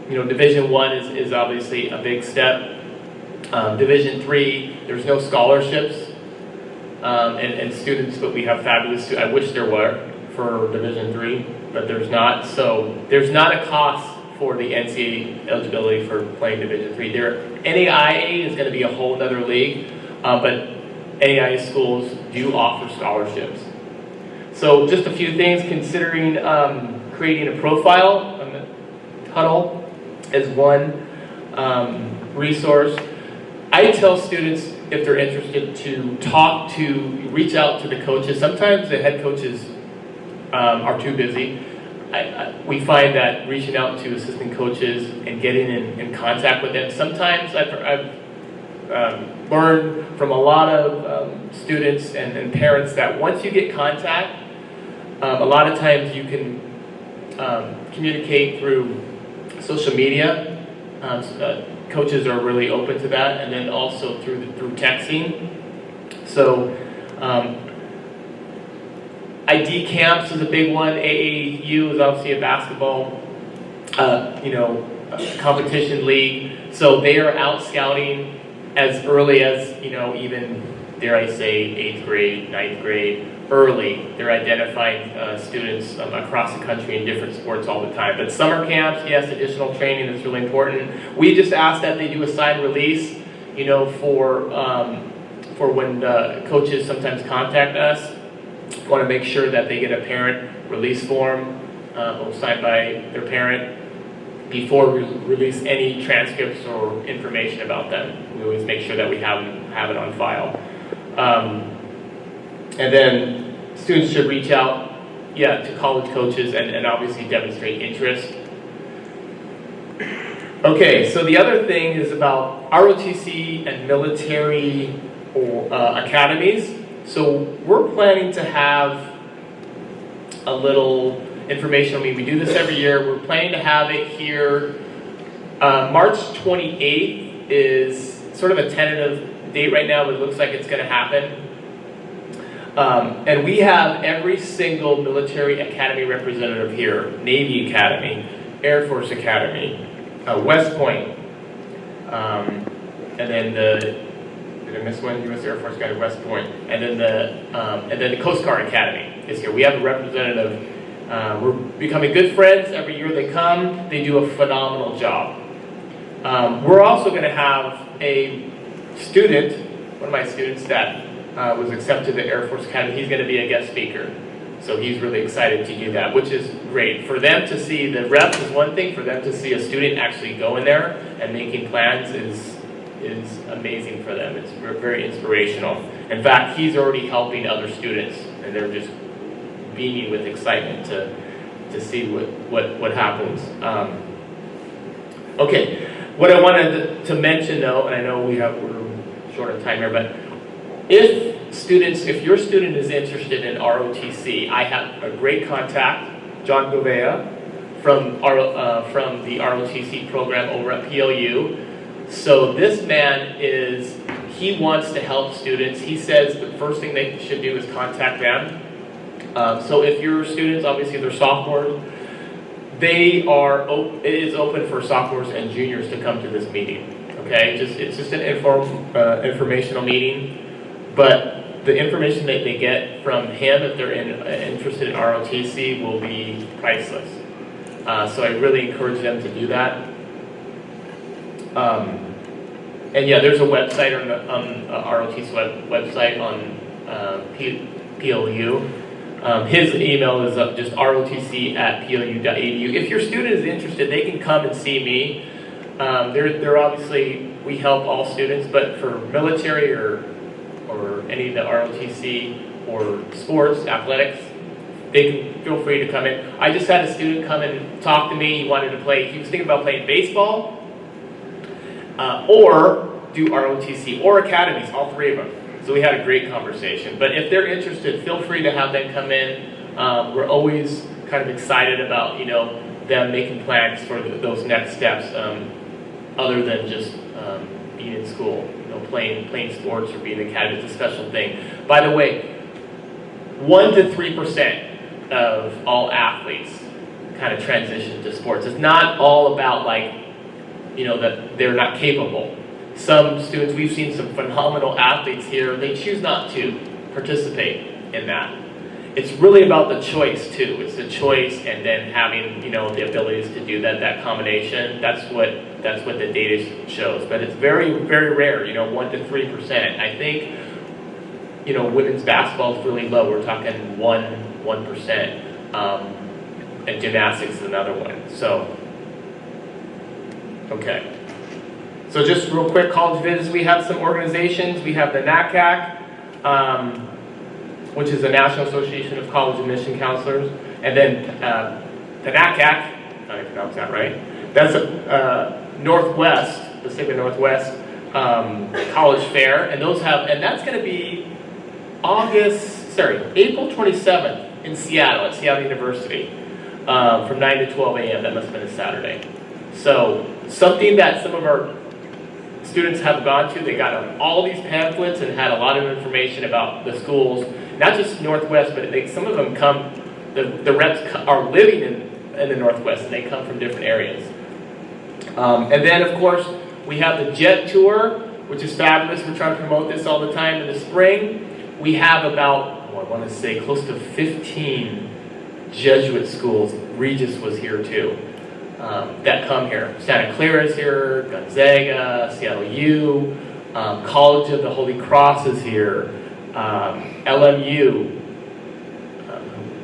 Division I is obviously a big step. Division III, there's no scholarships. And students, but we have fabulous students. I wish there were for Division III, but there's not. So there's not a cost for the NCAA eligibility for playing Division III. NAIA is going to be a whole other league, but NAIA schools do offer scholarships. So just a few things, considering creating a profile. Huddle is one resource. I tell students, if they're interested, to reach out to the coaches. Sometimes the head coaches are too busy. we find that reaching out to assistant coaches and getting in contact with them, sometimes I've learned from a lot of students and parents that once you get contact, a lot of times you can communicate through social media. Coaches are really open to that, and then also through texting. So ID camps is a big one. AAU is obviously a basketball, competition league. So they are out scouting as early as, even, dare I say, 8th grade, 9th grade, early. They're identifying students across the country in different sports all the time. But summer camps, yes, additional training is really important. We just ask that they do a signed release, for when coaches sometimes contact us. Want to make sure that they get a parent release form signed by their parent before we release any transcripts or information about them. We always make sure that we have it on file. And then students should reach out, to college coaches and obviously demonstrate interest. Okay, so the other thing is about ROTC and military academies. So we're planning to have a little information. We do this every year. We're planning to have it here. March 28th is sort of a tentative date right now, but it looks like it's going to happen. And we have every single military academy representative here. Navy Academy, Air Force Academy, West Point, and then did I miss one? U.S. Air Force Academy, West Point, and then the Coast Guard Academy is here. We have a representative. We're becoming good friends. Every year they come. They do a phenomenal job. We're also going to have a student, one of my students that was accepted to the Air Force Academy. He's going to be a guest speaker. So he's really excited to do that, which is great. For them to see the reps is one thing. For them to see a student actually go in there and making plans is amazing for them. It's very inspirational. In fact, he's already helping other students, and they're just beaming with excitement to see what happens. Okay, what I wanted to mention though, and I know we're short on time here, but if your student is interested in ROTC, I have a great contact, John Govea, from the ROTC program over at PLU. So this man he wants to help students. He says the first thing they should do is contact them. So if your students, obviously they're sophomores, it is open for sophomores and juniors to come to this meeting. Okay, it's just an informational meeting, but the information that they get from him, if they're interested in ROTC, will be priceless. So I really encourage them to do that. And yeah, there's a website on ROTC website on PLU. His email is just rotc@plu.edu. If your student is interested, they can come and see me. They're obviously, we help all students, but for military or any of the ROTC or sports, athletics, they can feel free to come in. I just had a student come and talk to me. He was thinking about playing baseball or do ROTC or academies, all three of them. So we had a great conversation. But if they're interested, feel free to have them come in. We're always kind of excited about them making plans for those next steps, other than just being in school, playing sports or being in academy. It's a special thing. By the way, 1 to 3% of all athletes kind of transition to sports. It's not all about that they're not capable. Some students, we've seen some phenomenal athletes here, they choose not to participate in that. It's really about the choice too. It's the choice and then having, the abilities to do that combination. That's what the data shows. But it's very, very rare, 1 to 3%. I think, women's basketball is really low. We're talking 1%. And gymnastics is another one. So, okay. So just real quick, college visits. We have some organizations. We have the NACAC, which is the National Association of College Admission Counselors. And then Kanakak, I pronounce that right. That's Northwest, Pacific Northwest College Fair, and that's going to be April 27th in Seattle at Seattle University from 9 to 12 a.m. That must have been a Saturday. So something that some of our students have gone to. They got on all these pamphlets and had a lot of information about the schools, not just Northwest, but some of them come. The reps are living in the Northwest, and they come from different areas. And then, of course, we have the Jet Tour, which is fabulous. We're trying to promote this all the time in the spring. We have about, I want to say, close to 15 Jesuit schools. Regis was here too, that come here. Santa Clara is here, Gonzaga, Seattle U, College of the Holy Cross is here, LMU.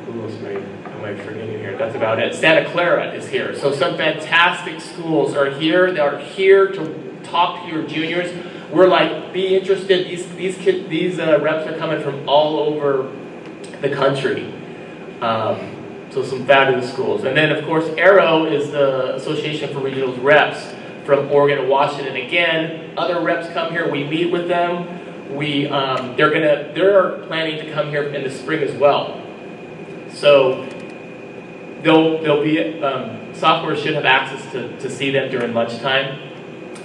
Who else am I forgetting here? That's about it. Santa Clara is here. So some fantastic schools are here. They are here to talk to your juniors. We're like, be interested. These reps are coming from all over the country. So some fabulous schools. And then, of course, ARROW is the Association for Regional Reps from Oregon and Washington. Again, other reps come here. We meet with them. They're planning to come here in the spring as well. So they'll be sophomores should have access to see them during lunchtime.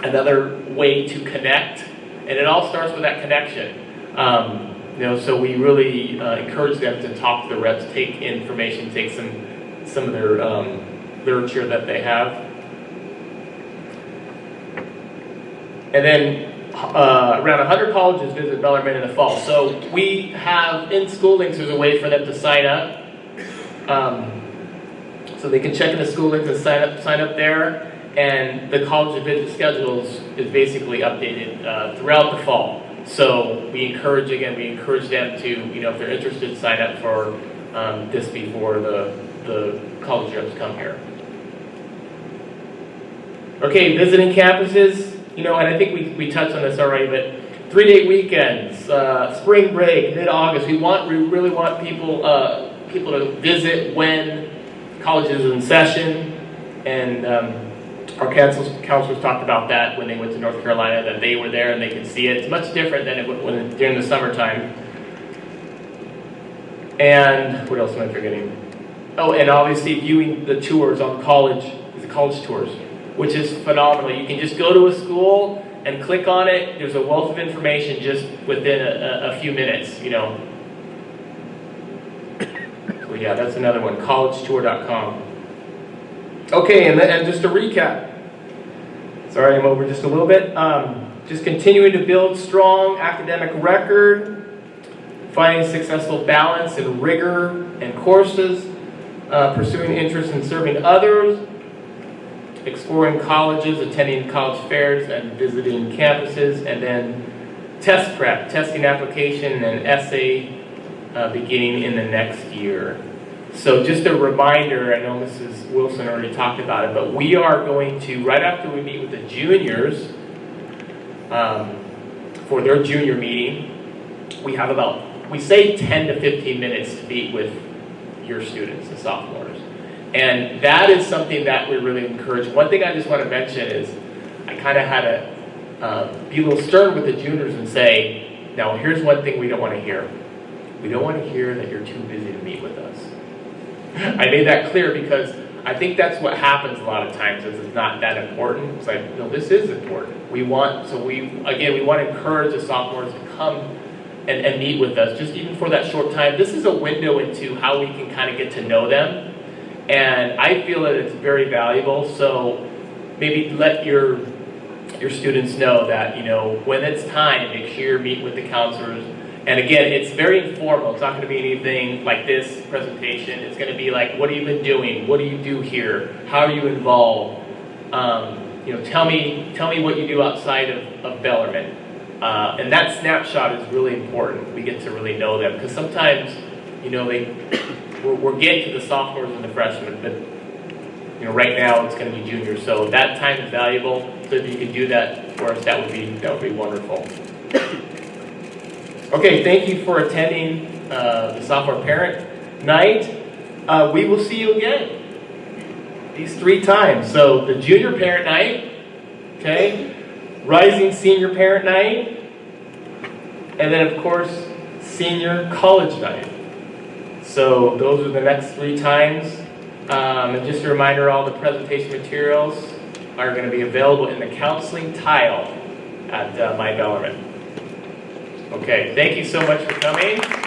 Another way to connect, and it all starts with that connection. So we really encourage them to talk to the reps, take information, take some of their literature that they have. And then around 100 colleges visit Bellarmine in the fall. So we have, in School Links, there's a way for them to sign up. So they can check in the School Links and sign up there. And the college visit schedules is basically updated throughout the fall. So we encourage them to, if they're interested, sign up for this before the college reps come here. Okay, visiting campuses, and I think we touched on this already, but 3-day weekends, spring break, mid-August. We really want people to visit when college is in session, and our counselors talked about that when they went to North Carolina, that they were there and they could see it. It's much different than it when during the summertime. And what else am I forgetting? Oh, and obviously viewing the tours on the college tours, which is phenomenal. You can just go to a school and click on it. There's a wealth of information just within a few minutes, So yeah, that's another one, collegetour.com. Okay, and just to recap. Sorry, I'm over just a little bit. Just continuing to build strong academic record, finding successful balance and rigor in courses, pursuing interest in serving others, exploring colleges, attending college fairs, and visiting campuses, and then test prep, testing application, and essay beginning in the next year. So just a reminder, I know Mrs. Wilson already talked about it, but we are going to, right after we meet with the juniors for their junior meeting, we say 10 to 15 minutes to meet with your students, the sophomores. And that is something that we really encourage. One thing I just want to mention is I kind of had to be a little stern with the juniors and say, now here's one thing we don't want to hear. We don't want to hear that you're too busy to meet with us. I made that clear because I think that's what happens a lot of times is it's not that important. It's like, no, this is important. We want to encourage the sophomores to come and meet with us, just even for that short time. This is a window into how we can kind of get to know them. And I feel that it's very valuable. So maybe let your students know that, when it's time, make sure you meet with the counselors. And again, it's very informal. It's not going to be anything like this presentation. It's going to be like, what have you been doing? What do you do here? How are you involved? Tell me what you do outside of Bellarmine. And that snapshot is really important. We get to really know them because sometimes, we're getting to the sophomores and the freshmen, but right now it's going to be juniors. So that time is valuable. So if you could do that for us, that would be wonderful. Okay, thank you for attending the Sophomore Parent Night. We will see you again. these 3 times. So the junior parent night, okay, rising senior parent night, and then of course, senior college night. So those are the next 3 times. And just a reminder, all the presentation materials are going to be available in the counseling tile at my Bellarmine. Okay, thank you so much for coming.